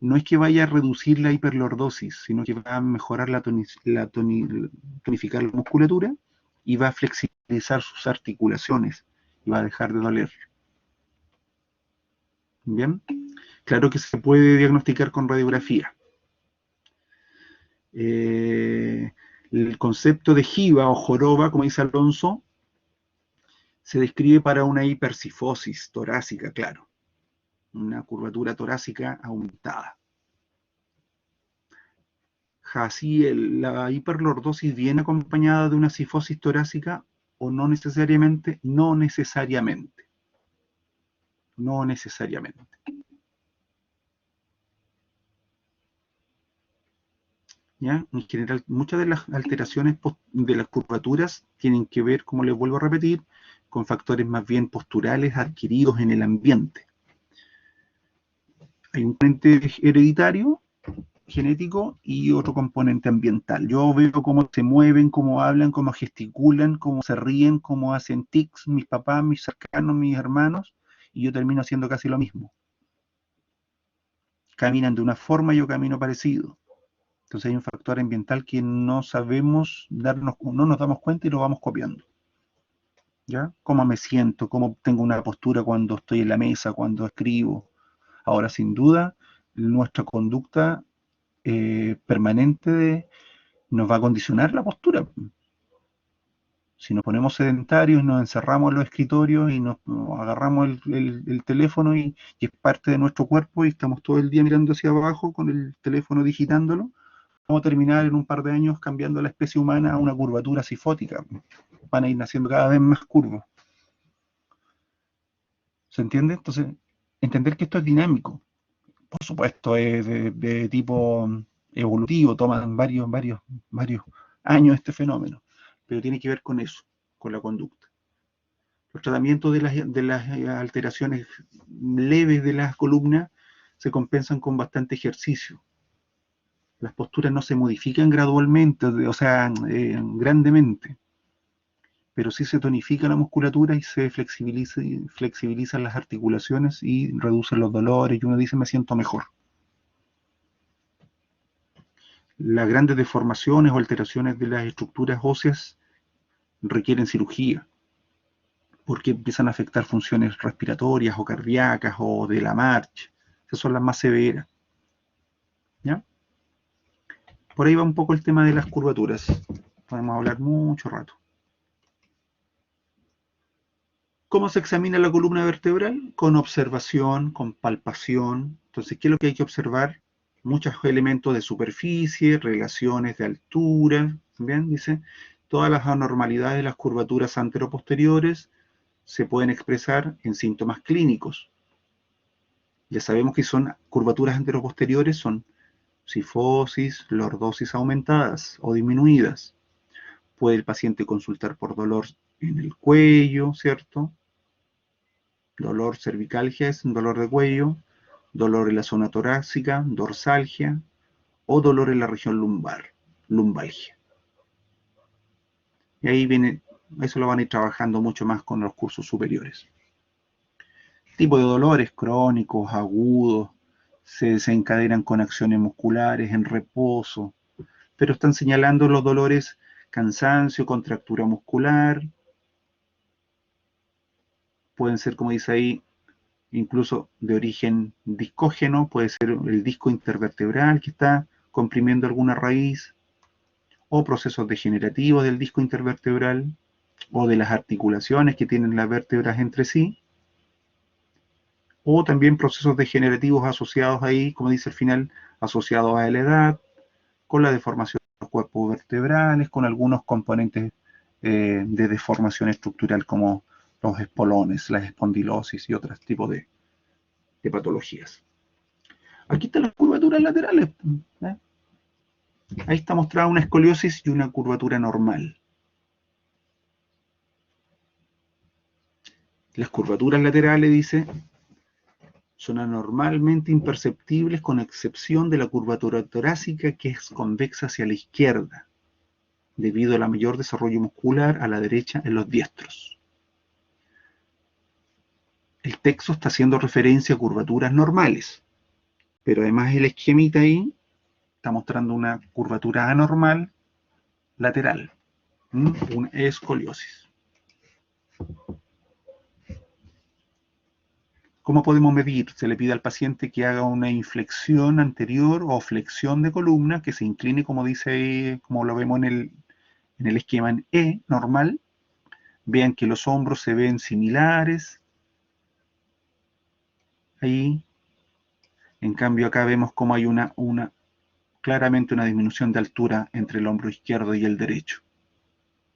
No es que vaya a reducir la hiperlordosis, sino que va a mejorar tonificar la musculatura y va a flexibilizar sus articulaciones y va a dejar de doler. Bien, claro que se puede diagnosticar con radiografía. El concepto de jiba o joroba, como dice Alonso, se describe para una hipercifosis torácica, claro, una curvatura torácica aumentada. Jaciel, ¿la hiperlordosis viene acompañada de una cifosis torácica o no necesariamente? No necesariamente. No necesariamente. ¿Ya? En general, muchas de las alteraciones de las curvaturas tienen que ver, como les vuelvo a repetir, con factores más bien posturales adquiridos en el ambiente. Hay un componente hereditario, genético, y otro componente ambiental. Yo veo cómo se mueven, cómo hablan, cómo gesticulan, cómo se ríen, cómo hacen tics mis papás, mis cercanos, mis hermanos, y yo termino haciendo casi lo mismo. Caminan de una forma, yo camino parecido. Entonces hay un factor ambiental que no sabemos darnos, no nos damos cuenta y lo vamos copiando. ¿Ya? Cómo me siento, cómo tengo una postura cuando estoy en la mesa, cuando escribo. Ahora, sin duda, nuestra conducta permanente nos va a condicionar la postura. Si nos ponemos sedentarios, nos encerramos en los escritorios y nos agarramos el teléfono y es parte de nuestro cuerpo y estamos todo el día mirando hacia abajo con el teléfono digitándolo, vamos a terminar en un par de años cambiando la especie humana a una curvatura cifótica. Van a ir naciendo cada vez más curvos. ¿Se entiende? Entonces, entender que esto es dinámico. Por supuesto, es de tipo evolutivo, toman varios años este fenómeno, pero tiene que ver con eso, con la conducta. Los tratamientos de las alteraciones leves de las columnas se compensan con bastante ejercicio. Las posturas no se modifican gradualmente, o sea, grandemente, pero sí se tonifica la musculatura y se flexibilizan las articulaciones y reducen los dolores y uno dice me siento mejor. Las grandes deformaciones o alteraciones de las estructuras óseas requieren cirugía, porque empiezan a afectar funciones respiratorias o cardíacas o de la marcha. Esas son las más severas. ¿Ya? Por ahí va un poco el tema de las curvaturas. Podemos hablar mucho rato. ¿Cómo se examina la columna vertebral? Con observación, con palpación. Entonces, ¿qué es lo que hay que observar? Muchos elementos de superficie, relaciones de altura. ¿Bien? Dice, todas las anormalidades de las curvaturas anteroposteriores se pueden expresar en síntomas clínicos. Ya sabemos que son curvaturas anteroposteriores, son cifosis, lordosis aumentadas o disminuidas. Puede el paciente consultar por dolor en el cuello, ¿cierto? Dolor cervicalgia es un dolor de cuello, dolor en la zona torácica, dorsalgia, o dolor en la región lumbar, lumbalgia. Y ahí viene, eso lo van a ir trabajando mucho más con los cursos superiores. Tipo de dolores crónicos, agudos, se desencadenan con acciones musculares en reposo, pero están señalando los dolores cansancio, contractura muscular, pueden ser, como dice ahí, incluso de origen discógeno, puede ser el disco intervertebral que está comprimiendo alguna raíz, o procesos degenerativos del disco intervertebral, o de las articulaciones que tienen las vértebras entre sí, o también procesos degenerativos asociados ahí, como dice al final, asociados a la edad, con la deformación de los cuerpos vertebrales, con algunos componentes de deformación estructural como los espolones, la espondilosis y otros tipos de patologías. Aquí están las curvaturas laterales. ¿eh? Ahí está mostrada una escoliosis y una curvatura normal. Las curvaturas laterales, dice, son anormalmente imperceptibles con excepción de la curvatura torácica que es convexa hacia la izquierda, debido al mayor desarrollo muscular a la derecha en los diestros. El texto está haciendo referencia a curvaturas normales, pero además el esquemita ahí está mostrando una curvatura anormal lateral. Una escoliosis. ¿Cómo podemos medir? Se le pide al paciente que haga una inflexión anterior o flexión de columna, que se incline, como dice, como lo vemos en el esquema en E normal. Vean que los hombros se ven similares. Ahí. En cambio, acá vemos cómo hay claramente una disminución de altura entre el hombro izquierdo y el derecho.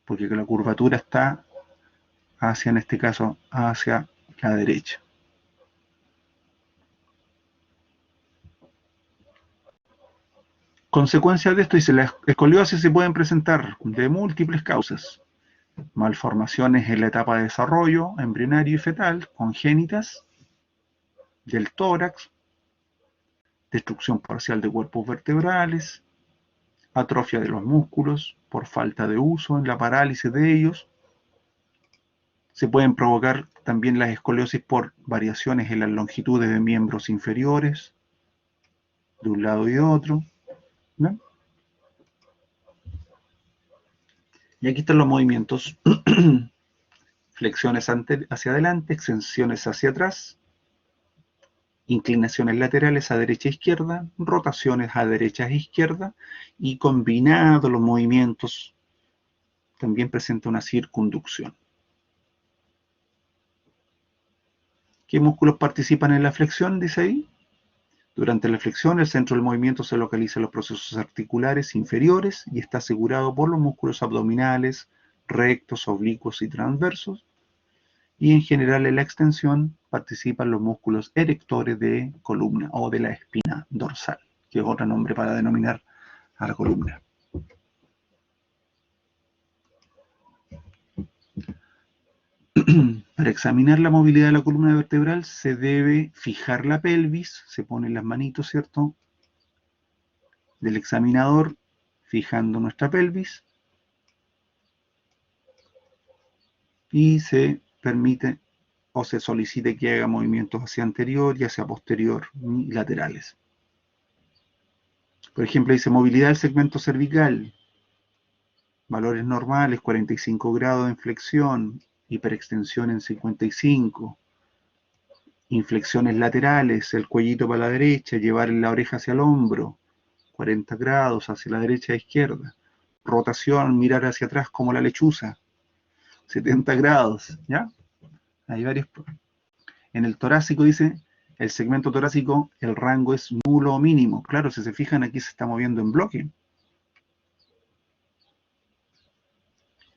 Porque la curvatura está hacia, en este caso, hacia la derecha. Consecuencias de esto, dice, las escoliosis se pueden presentar de múltiples causas. Malformaciones en la etapa de desarrollo embrionario y fetal, congénitas, del tórax, destrucción parcial de cuerpos vertebrales, atrofia de los músculos por falta de uso en la parálisis de ellos. Se pueden provocar también las escoliosis por variaciones en las longitudes de miembros inferiores, de un lado y de otro, ¿no? Y aquí están los movimientos. Flexiones hacia adelante, extensiones hacia atrás, inclinaciones laterales a derecha e izquierda, rotaciones a derecha e izquierda, y combinados los movimientos también presenta una circunducción. ¿Qué músculos participan en la flexión? Dice ahí. Durante la flexión, el centro del movimiento se localiza en los procesos articulares inferiores y está asegurado por los músculos abdominales, rectos, oblicuos y transversos. Y en general en la extensión participan los músculos erectores de columna o de la espina dorsal, que es otro nombre para denominar a la columna. Para examinar la movilidad de la columna vertebral se debe fijar la pelvis, se ponen las manitos, ¿cierto?, del examinador fijando nuestra pelvis y se permite o se solicite que haga movimientos hacia anterior y hacia posterior y laterales. Por ejemplo, dice movilidad del segmento cervical, valores normales, 45 grados de inflexión, hiperextensión en 55, inflexiones laterales, el cuellito para la derecha, llevar la oreja hacia el hombro, 40 grados hacia la derecha e izquierda, rotación, mirar hacia atrás como la lechuza, 70 grados, ¿ya? Hay varios. En el torácico dice, el segmento torácico, el rango es nulo o mínimo. Claro, si se fijan aquí se está moviendo en bloque.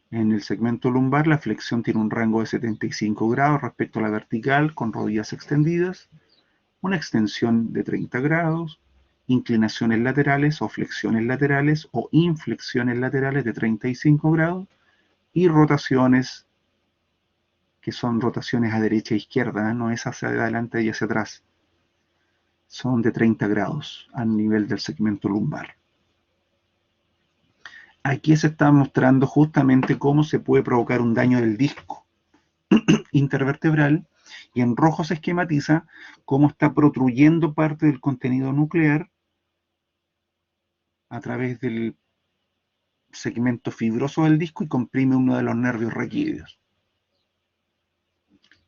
En el segmento lumbar la flexión tiene un rango de 75 grados respecto a la vertical con rodillas extendidas, una extensión de 30 grados, inclinaciones laterales o flexiones laterales o inflexiones laterales de 35 grados y rotaciones que son rotaciones a derecha e izquierda, no es hacia adelante y hacia atrás. Son de 30 grados a nivel del segmento lumbar. Aquí se está mostrando justamente cómo se puede provocar un daño del disco intervertebral y en rojo se esquematiza cómo está protruyendo parte del contenido nuclear a través del segmento fibroso del disco y comprime uno de los nervios raquídeos.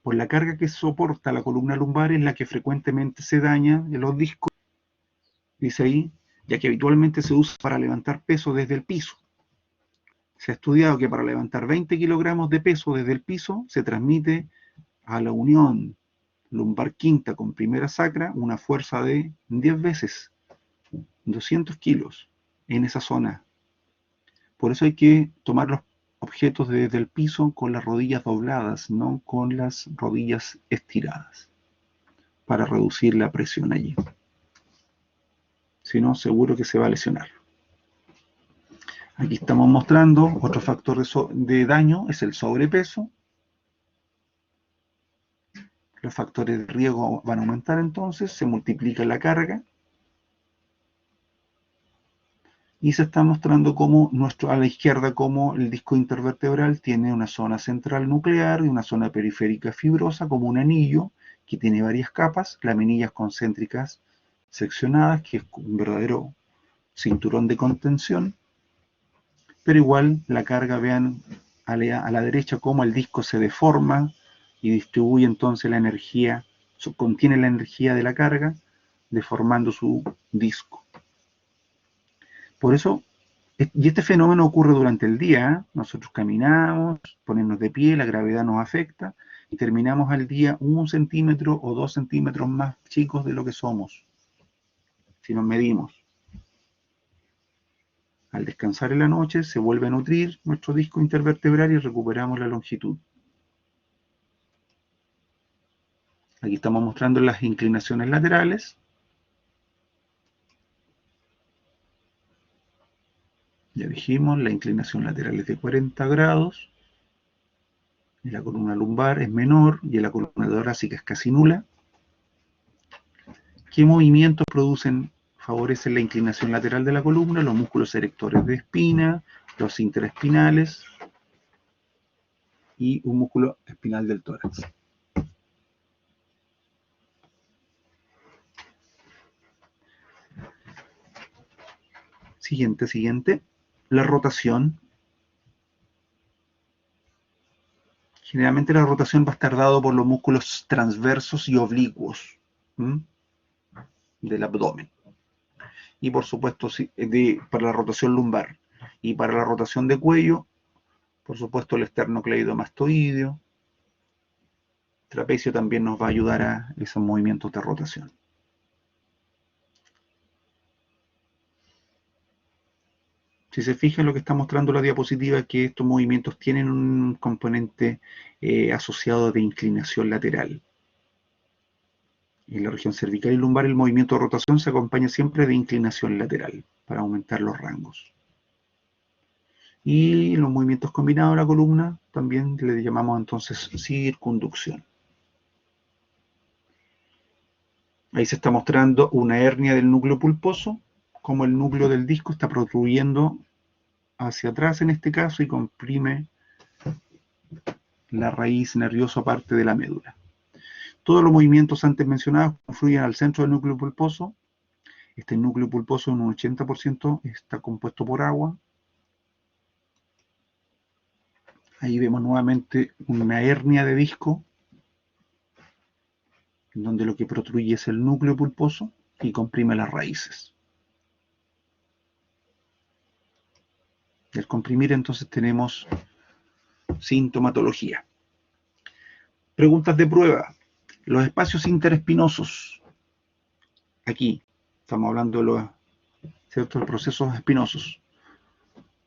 Por la carga que soporta la columna lumbar es la que frecuentemente se daña en los discos, dice ahí, ya que habitualmente se usa para levantar peso desde el piso. Se ha estudiado que para levantar 20 kilogramos de peso desde el piso se transmite a la unión lumbar quinta con primera sacra una fuerza de 10 veces, 200 kilos en esa zona. Por eso hay que tomar los objetos desde el piso con las rodillas dobladas, no con las rodillas estiradas, para reducir la presión allí. Si no, seguro que se va a lesionar. Aquí estamos mostrando otro factor de daño, es el sobrepeso. Los factores de riesgo van a aumentar entonces, se multiplica la carga. Y se está mostrando cómo a la izquierda cómo el disco intervertebral tiene una zona central nuclear y una zona periférica fibrosa como un anillo que tiene varias capas, laminillas concéntricas seccionadas, que es un verdadero cinturón de contención, pero igual la carga, vean a la derecha cómo el disco se deforma y distribuye entonces la energía, contiene la energía de la carga, deformando su disco. Por eso, y este fenómeno ocurre durante el día, ¿eh? Nosotros caminamos, ponemos de pie, la gravedad nos afecta, y terminamos al día 1 centímetro o 2 centímetros más chicos de lo que somos, si nos medimos. Al descansar en la noche se vuelve a nutrir nuestro disco intervertebral y recuperamos la longitud. Aquí estamos mostrando las inclinaciones laterales. Ya dijimos, la inclinación lateral es de 40 grados. En la columna lumbar es menor y en la columna torácica es casi nula. ¿Qué movimientos favorecen la inclinación lateral de la columna? Los músculos erectores de espina, los interespinales y un músculo espinal del tórax. Siguiente. La rotación. Generalmente la rotación va a estar dado por los músculos transversos y oblicuos del abdomen. Y por supuesto para la rotación lumbar. Y para la rotación de cuello, por supuesto el esternocleidomastoideo. Trapecio también nos va a ayudar a esos movimientos de rotación. Si se fijan lo que está mostrando la diapositiva, que estos movimientos tienen un componente asociado de inclinación lateral. En la región cervical y lumbar el movimiento de rotación se acompaña siempre de inclinación lateral para aumentar los rangos. Y los movimientos combinados de la columna también le llamamos entonces circunducción. Ahí se está mostrando una hernia del núcleo pulposo, como el núcleo del disco está protruyendo hacia atrás en este caso y comprime la raíz nerviosa parte de la médula. Todos los movimientos antes mencionados confluyen al centro del núcleo pulposo. Este núcleo pulposo en un 80% está compuesto por agua. Ahí vemos nuevamente una hernia de disco, en donde lo que protruye es el núcleo pulposo y comprime las raíces. Y al comprimir entonces tenemos sintomatología. Preguntas de prueba. Los espacios interespinosos. Aquí estamos hablando de los procesos espinosos.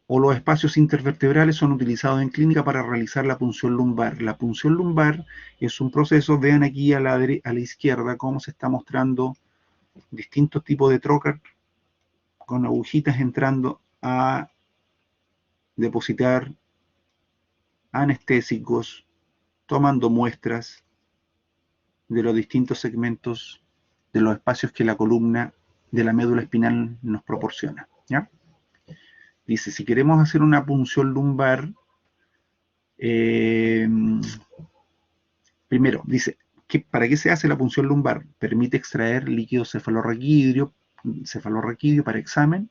O los espacios intervertebrales son utilizados en clínica para realizar la punción lumbar. La punción lumbar es un proceso, vean aquí a la izquierda cómo se está mostrando distintos tipos de trocar con agujitas entrando a depositar anestésicos, tomando muestras de los distintos segmentos de los espacios que la columna de la médula espinal nos proporciona, ¿ya? Dice, si queremos hacer una punción lumbar, primero, dice, ¿para qué se hace la punción lumbar? Permite extraer líquido cefalorraquídeo para examen,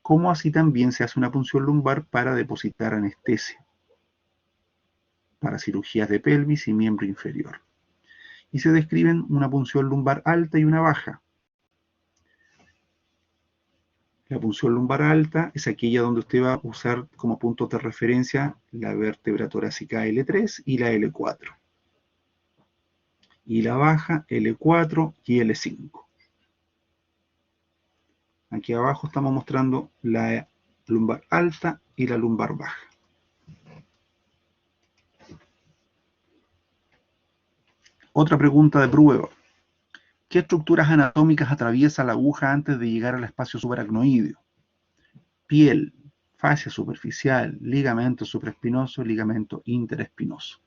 como así también se hace una punción lumbar para depositar anestesia, para cirugías de pelvis y miembro inferior. Y se describen una punción lumbar alta y una baja. La punción lumbar alta es aquella donde usted va a usar como puntos de referencia la vértebra torácica L3 y la L4. Y la baja L4 y L5. Aquí abajo estamos mostrando la lumbar alta y la lumbar baja. Otra pregunta de prueba. ¿Qué estructuras anatómicas atraviesa la aguja antes de llegar al espacio subaracnoideo? Piel, fascia superficial, ligamento supraespinoso, ligamento interespinoso.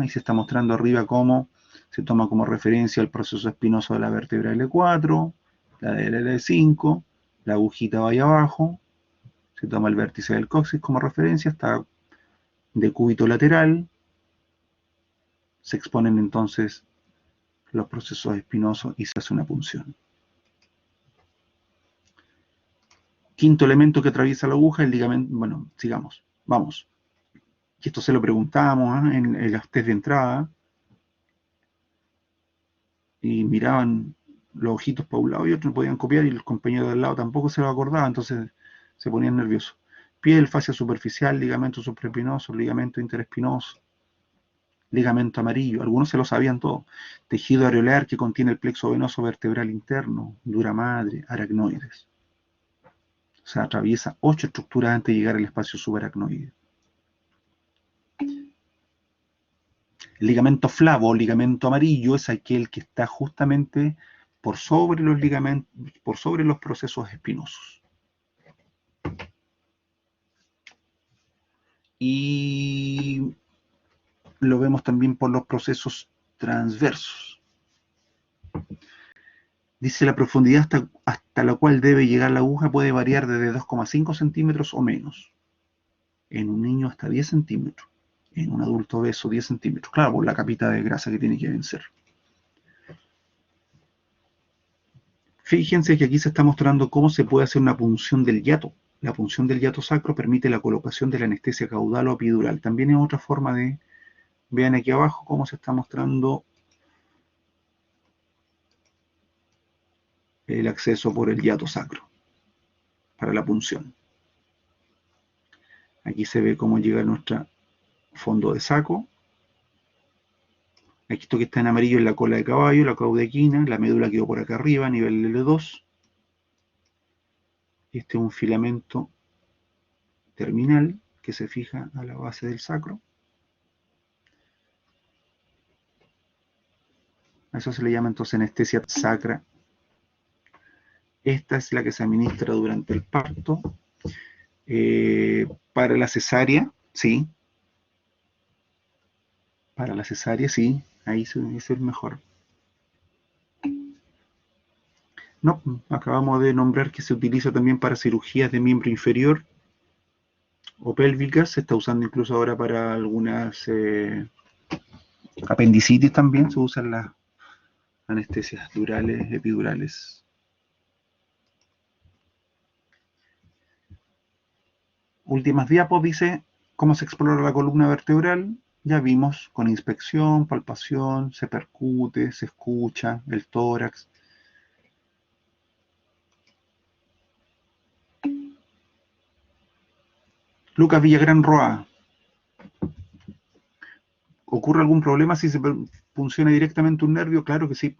Y se está mostrando arriba cómo se toma como referencia el proceso espinoso de la vértebra L4, la de la L5, la agujita va ahí abajo, se toma el vértice del coxis como referencia, está de cúbito lateral, se exponen entonces los procesos espinosos y se hace una punción. Quinto elemento que atraviesa la aguja, el ligamento. Bueno, sigamos, vamos. Y esto se lo preguntábamos en los test de entrada. Y miraban los ojitos para un lado y otro, no podían copiar, y el compañero del lado tampoco se lo acordaba, entonces se ponían nerviosos. Piel, fascia superficial, ligamento supraespinoso, ligamento interespinoso, ligamento amarillo, algunos se lo sabían todo. Tejido areolar que contiene el plexo venoso vertebral interno, dura madre, aracnoides. O sea, atraviesa 8 estructuras antes de llegar al espacio subaracnoide. El ligamento flavo, ligamento amarillo, es aquel que está justamente por sobre los ligamentos, por sobre los procesos espinosos. Y lo vemos también por los procesos transversos. Dice la profundidad hasta la cual debe llegar la aguja puede variar desde 2,5 centímetros o menos. En un niño hasta 10 centímetros. En un adulto obeso 10 centímetros. Claro, por la capita de grasa que tiene que vencer. Fíjense que aquí se está mostrando cómo se puede hacer una punción del hiato. La punción del hiato sacro permite la colocación de la anestesia caudal o epidural. También es otra forma de... Vean aquí abajo cómo se está mostrando el acceso por el hiato sacro para la punción. Aquí se ve cómo llega nuestro fondo de saco. Aquí esto que está en amarillo es la cola de caballo, la caudequina, la médula quedó por acá arriba, a nivel L2. Este es un filamento terminal que se fija a la base del sacro. A eso se le llama entonces anestesia sacra. Esta es la que se administra durante el parto. Para la cesárea, sí. Para la cesárea, sí. Ahí es el mejor. No, acabamos de nombrar que se utiliza también para cirugías de miembro inferior o pélvicas. Se está usando incluso ahora para algunas apendicitis también. Se usan las anestesias durales, epidurales. Últimas diapos, dice cómo se explora la columna vertebral. Ya vimos con inspección, palpación, se percute, se escucha el tórax. Lucas Villagrán Roa. ¿Ocurre algún problema si se funciona directamente un nervio? Claro que sí.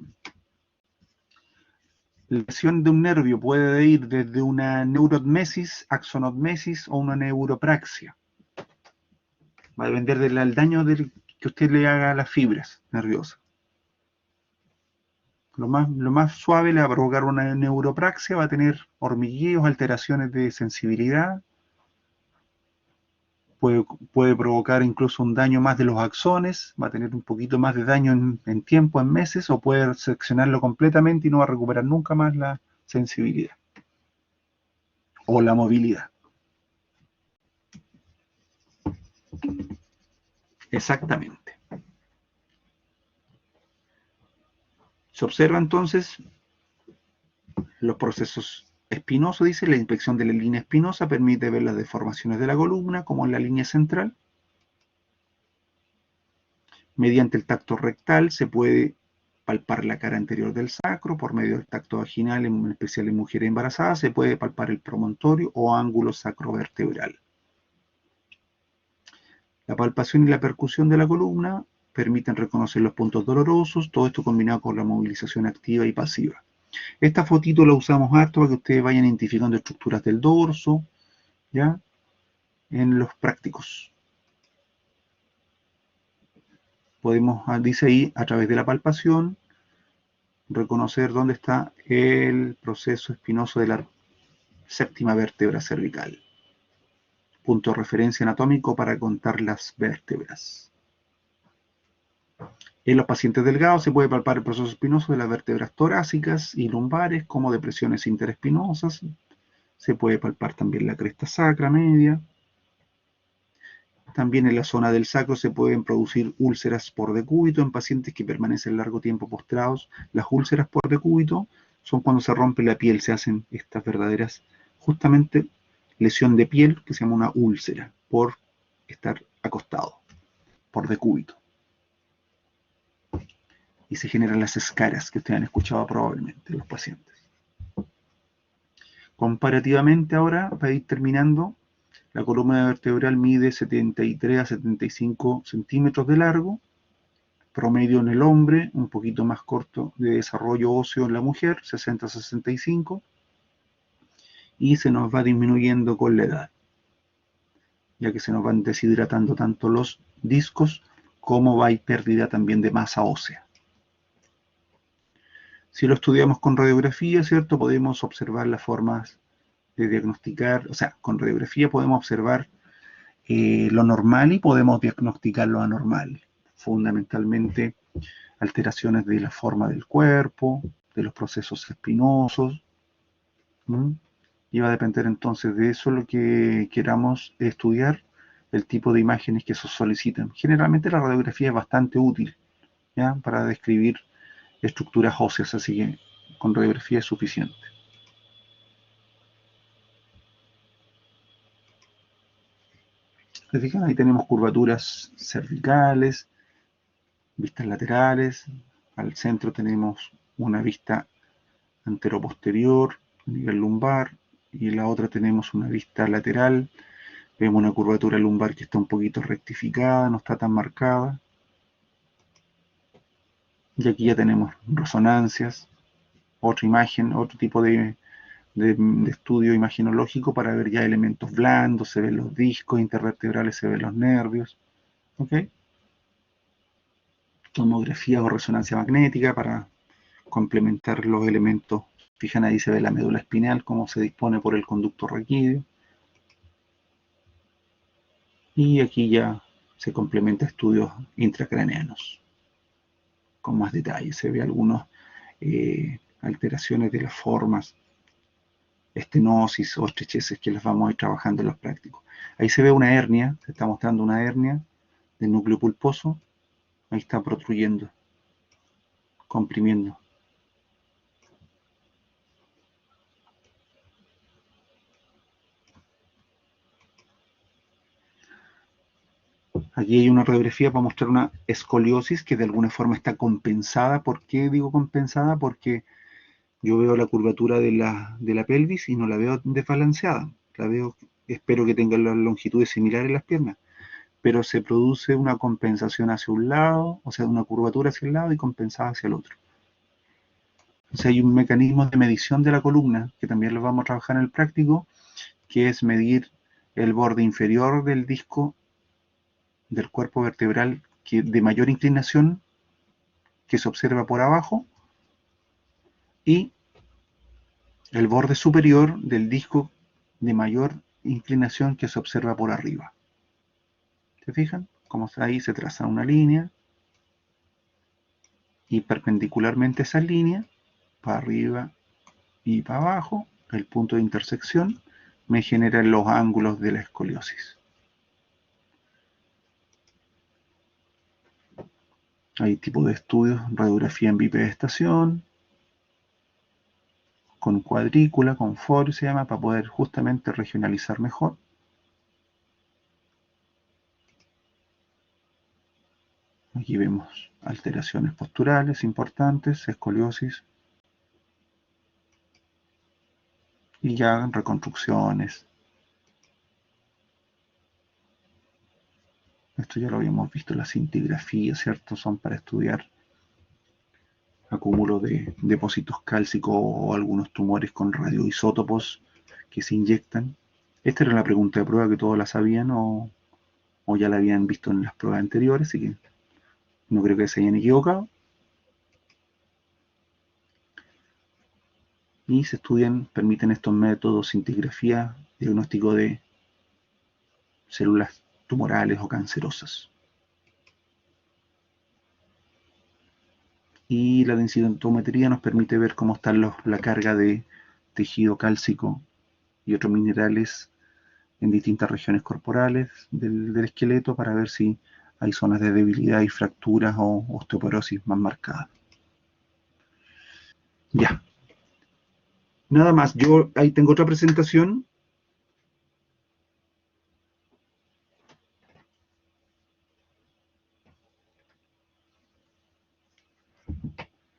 La lesión de un nervio puede ir desde una neurotmesis, axonotmesis o una neuropraxia. Va a depender del daño que usted le haga a las fibras nerviosas. Lo más suave le va a provocar una neuropraxia, va a tener hormigueos, alteraciones de sensibilidad, puede provocar incluso un daño más de los axones, va a tener un poquito más de daño en tiempo, en meses, o puede seccionarlo completamente y no va a recuperar nunca más la sensibilidad o la movilidad. Exactamente. Se observa entonces los procesos espinosos, dice, la inspección de la línea espinosa permite ver las deformaciones de la columna, como en la línea central. Mediante el tacto rectal se puede palpar la cara anterior del sacro, por medio del tacto vaginal, en especial en mujeres embarazadas, se puede palpar el promontorio o ángulo sacrovertebral. La palpación y la percusión de la columna permiten reconocer los puntos dolorosos, todo esto combinado con la movilización activa y pasiva. Esta fotito la usamos harto para que ustedes vayan identificando estructuras del dorso, ¿ya? En los prácticos. Podemos, dice ahí, a través de la palpación, reconocer dónde está el proceso espinoso de la séptima vértebra cervical. Punto de referencia anatómico para contar las vértebras. En los pacientes delgados se puede palpar el proceso espinoso de las vértebras torácicas y lumbares, como depresiones interespinosas. Se puede palpar también la cresta sacra media. También en la zona del sacro se pueden producir úlceras por decúbito en pacientes que permanecen largo tiempo postrados. Las úlceras por decúbito son cuando se rompe la piel, se hacen estas verdaderas justamente lesión de piel que se llama una úlcera por estar acostado, por decúbito. Y se generan las escaras que ustedes han escuchado probablemente en los pacientes. Comparativamente ahora, para ir terminando, la columna vertebral mide 73 a 75 centímetros de largo, promedio en el hombre, un poquito más corto de desarrollo óseo en la mujer, 60 a 65, y se nos va disminuyendo con la edad, ya que se nos van deshidratando tanto los discos como va a ir pérdida también de masa ósea. Si lo estudiamos con radiografía, ¿cierto? Podemos observar las formas de diagnosticar, o sea, con radiografía podemos observar lo normal y podemos diagnosticar lo anormal. Fundamentalmente, alteraciones de la forma del cuerpo, de los procesos espinosos. Y va a depender entonces de eso lo que queramos estudiar, el tipo de imágenes que se solicitan. Generalmente la radiografía es bastante útil, ¿ya? Para describir estructuras óseas, así que con radiografía es suficiente. ¿Se fijan? Ahí tenemos curvaturas cervicales, vistas laterales, al centro tenemos una vista anteroposterior, a nivel lumbar, y en la otra tenemos una vista lateral. Vemos una curvatura lumbar que está un poquito rectificada, no está tan marcada. Y aquí ya tenemos resonancias, otra imagen, otro tipo de estudio imagenológico para ver ya elementos blandos, se ven los discos intervertebrales, se ven los nervios. ¿Ok? Tomografía o resonancia magnética para complementar los elementos. Fijan, ahí se ve la médula espinal, cómo se dispone por el conducto raquídeo. Y aquí ya se complementa estudios intracraneanos con más detalle. Se ve algunas alteraciones de las formas, estenosis o estrecheces que las vamos a ir trabajando en los prácticos. Ahí se ve una hernia, se está mostrando una hernia del núcleo pulposo. Ahí está protruyendo, comprimiendo. Aquí hay una radiografía para mostrar una escoliosis que de alguna forma está compensada. ¿Por qué digo compensada? Porque yo veo la curvatura de la pelvis y no la veo desbalanceada. La veo, espero que tenga las longitudes similares en las piernas, pero se produce una compensación hacia un lado, o sea, una curvatura hacia el lado y compensada hacia el otro. O sea, hay un mecanismo de medición de la columna, que también lo vamos a trabajar en el práctico, que es medir el borde inferior del disco del cuerpo vertebral de mayor inclinación que se observa por abajo y el borde superior del disco de mayor inclinación que se observa por arriba. ¿Se fijan? Como ahí se traza una línea y perpendicularmente a esa línea, para arriba y para abajo, el punto de intersección me genera los ángulos de la escoliosis. Hay tipos de estudios, radiografía en bipedestación, con cuadrícula, con FORI se llama, para poder justamente regionalizar mejor. Aquí vemos alteraciones posturales importantes, escoliosis, y ya reconstrucciones. Esto ya lo habíamos visto, las cintigrafías, ¿cierto? Son para estudiar acúmulo de depósitos cálcicos o algunos tumores con radioisótopos que se inyectan. Esta era la pregunta de prueba que todos la sabían o ya la habían visto en las pruebas anteriores, así que no creo que se hayan equivocado. Y se estudian, permiten estos métodos, cintigrafía, diagnóstico de células tumorales o cancerosas. Y la densitometría nos permite ver cómo está la carga de tejido cálcico y otros minerales en distintas regiones corporales del esqueleto para ver si hay zonas de debilidad y fracturas o osteoporosis más marcadas. Ya. Nada más, yo ahí tengo otra presentación.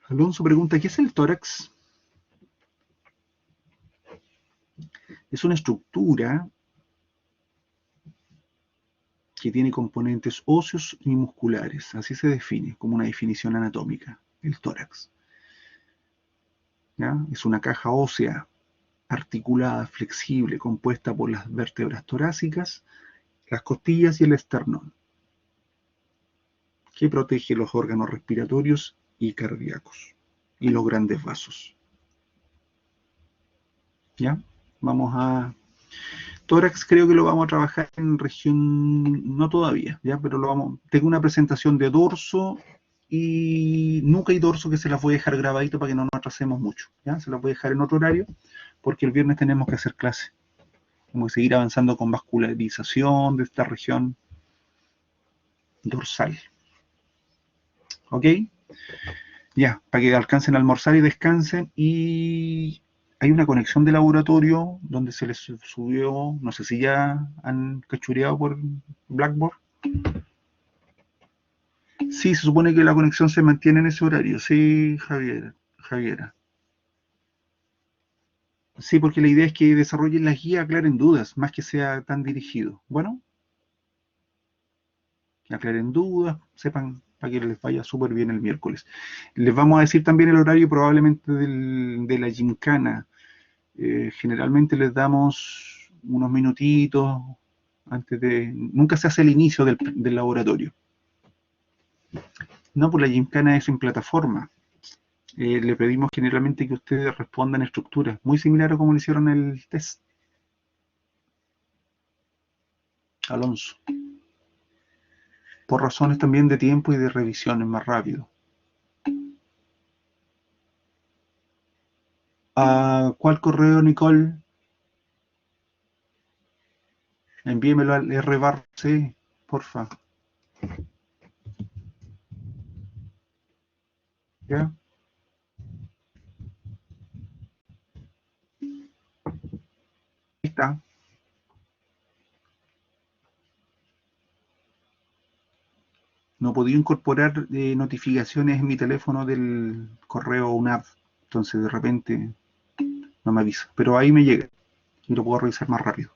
Alonso pregunta, ¿qué es el tórax? Es una estructura que tiene componentes óseos y musculares. Así se define, como una definición anatómica, el tórax. ¿Ya? Es una caja ósea articulada, flexible, compuesta por las vértebras torácicas, las costillas y el esternón, que protege los órganos respiratorios y cardíacos y los grandes vasos. ¿Ya? Vamos a... Tórax creo que lo vamos a trabajar en región, no todavía, ¿ya? Pero lo vamos... Tengo una presentación de dorso y nuca y dorso que se las voy a dejar grabadito para que no nos atrasemos mucho, ¿ya? Se las voy a dejar en otro horario porque el viernes tenemos que hacer clase. Vamos a seguir avanzando con vascularización de esta región dorsal. ¿Ok? Ya, para que alcancen a almorzar y descansen. Y hay una conexión de laboratorio donde se les subió, no sé si ya han cachureado por Blackboard. Sí, se supone que la conexión se mantiene en ese horario. Sí, Javiera. Sí, porque la idea es que desarrollen las guías, aclaren dudas, más que sea tan dirigido. Bueno, aclaren dudas, sepan para que les vaya súper bien el miércoles. Les vamos a decir también el horario probablemente de la gincana. Generalmente les damos unos minutitos antes de... Nunca se hace el inicio del laboratorio. No, pues la gincana es en plataforma. Le pedimos generalmente que ustedes respondan estructuras, muy similar a como le hicieron el test. Alonso. Por razones también de tiempo y de revisiones más rápido. ¿A cuál correo, Nicole? Envíemelo al RBAR, sí, porfa. ¿Ya? Ahí está. No he podido incorporar notificaciones en mi teléfono del correo UNAV. Entonces de repente no me avisa. Pero ahí me llega y lo puedo revisar más rápido.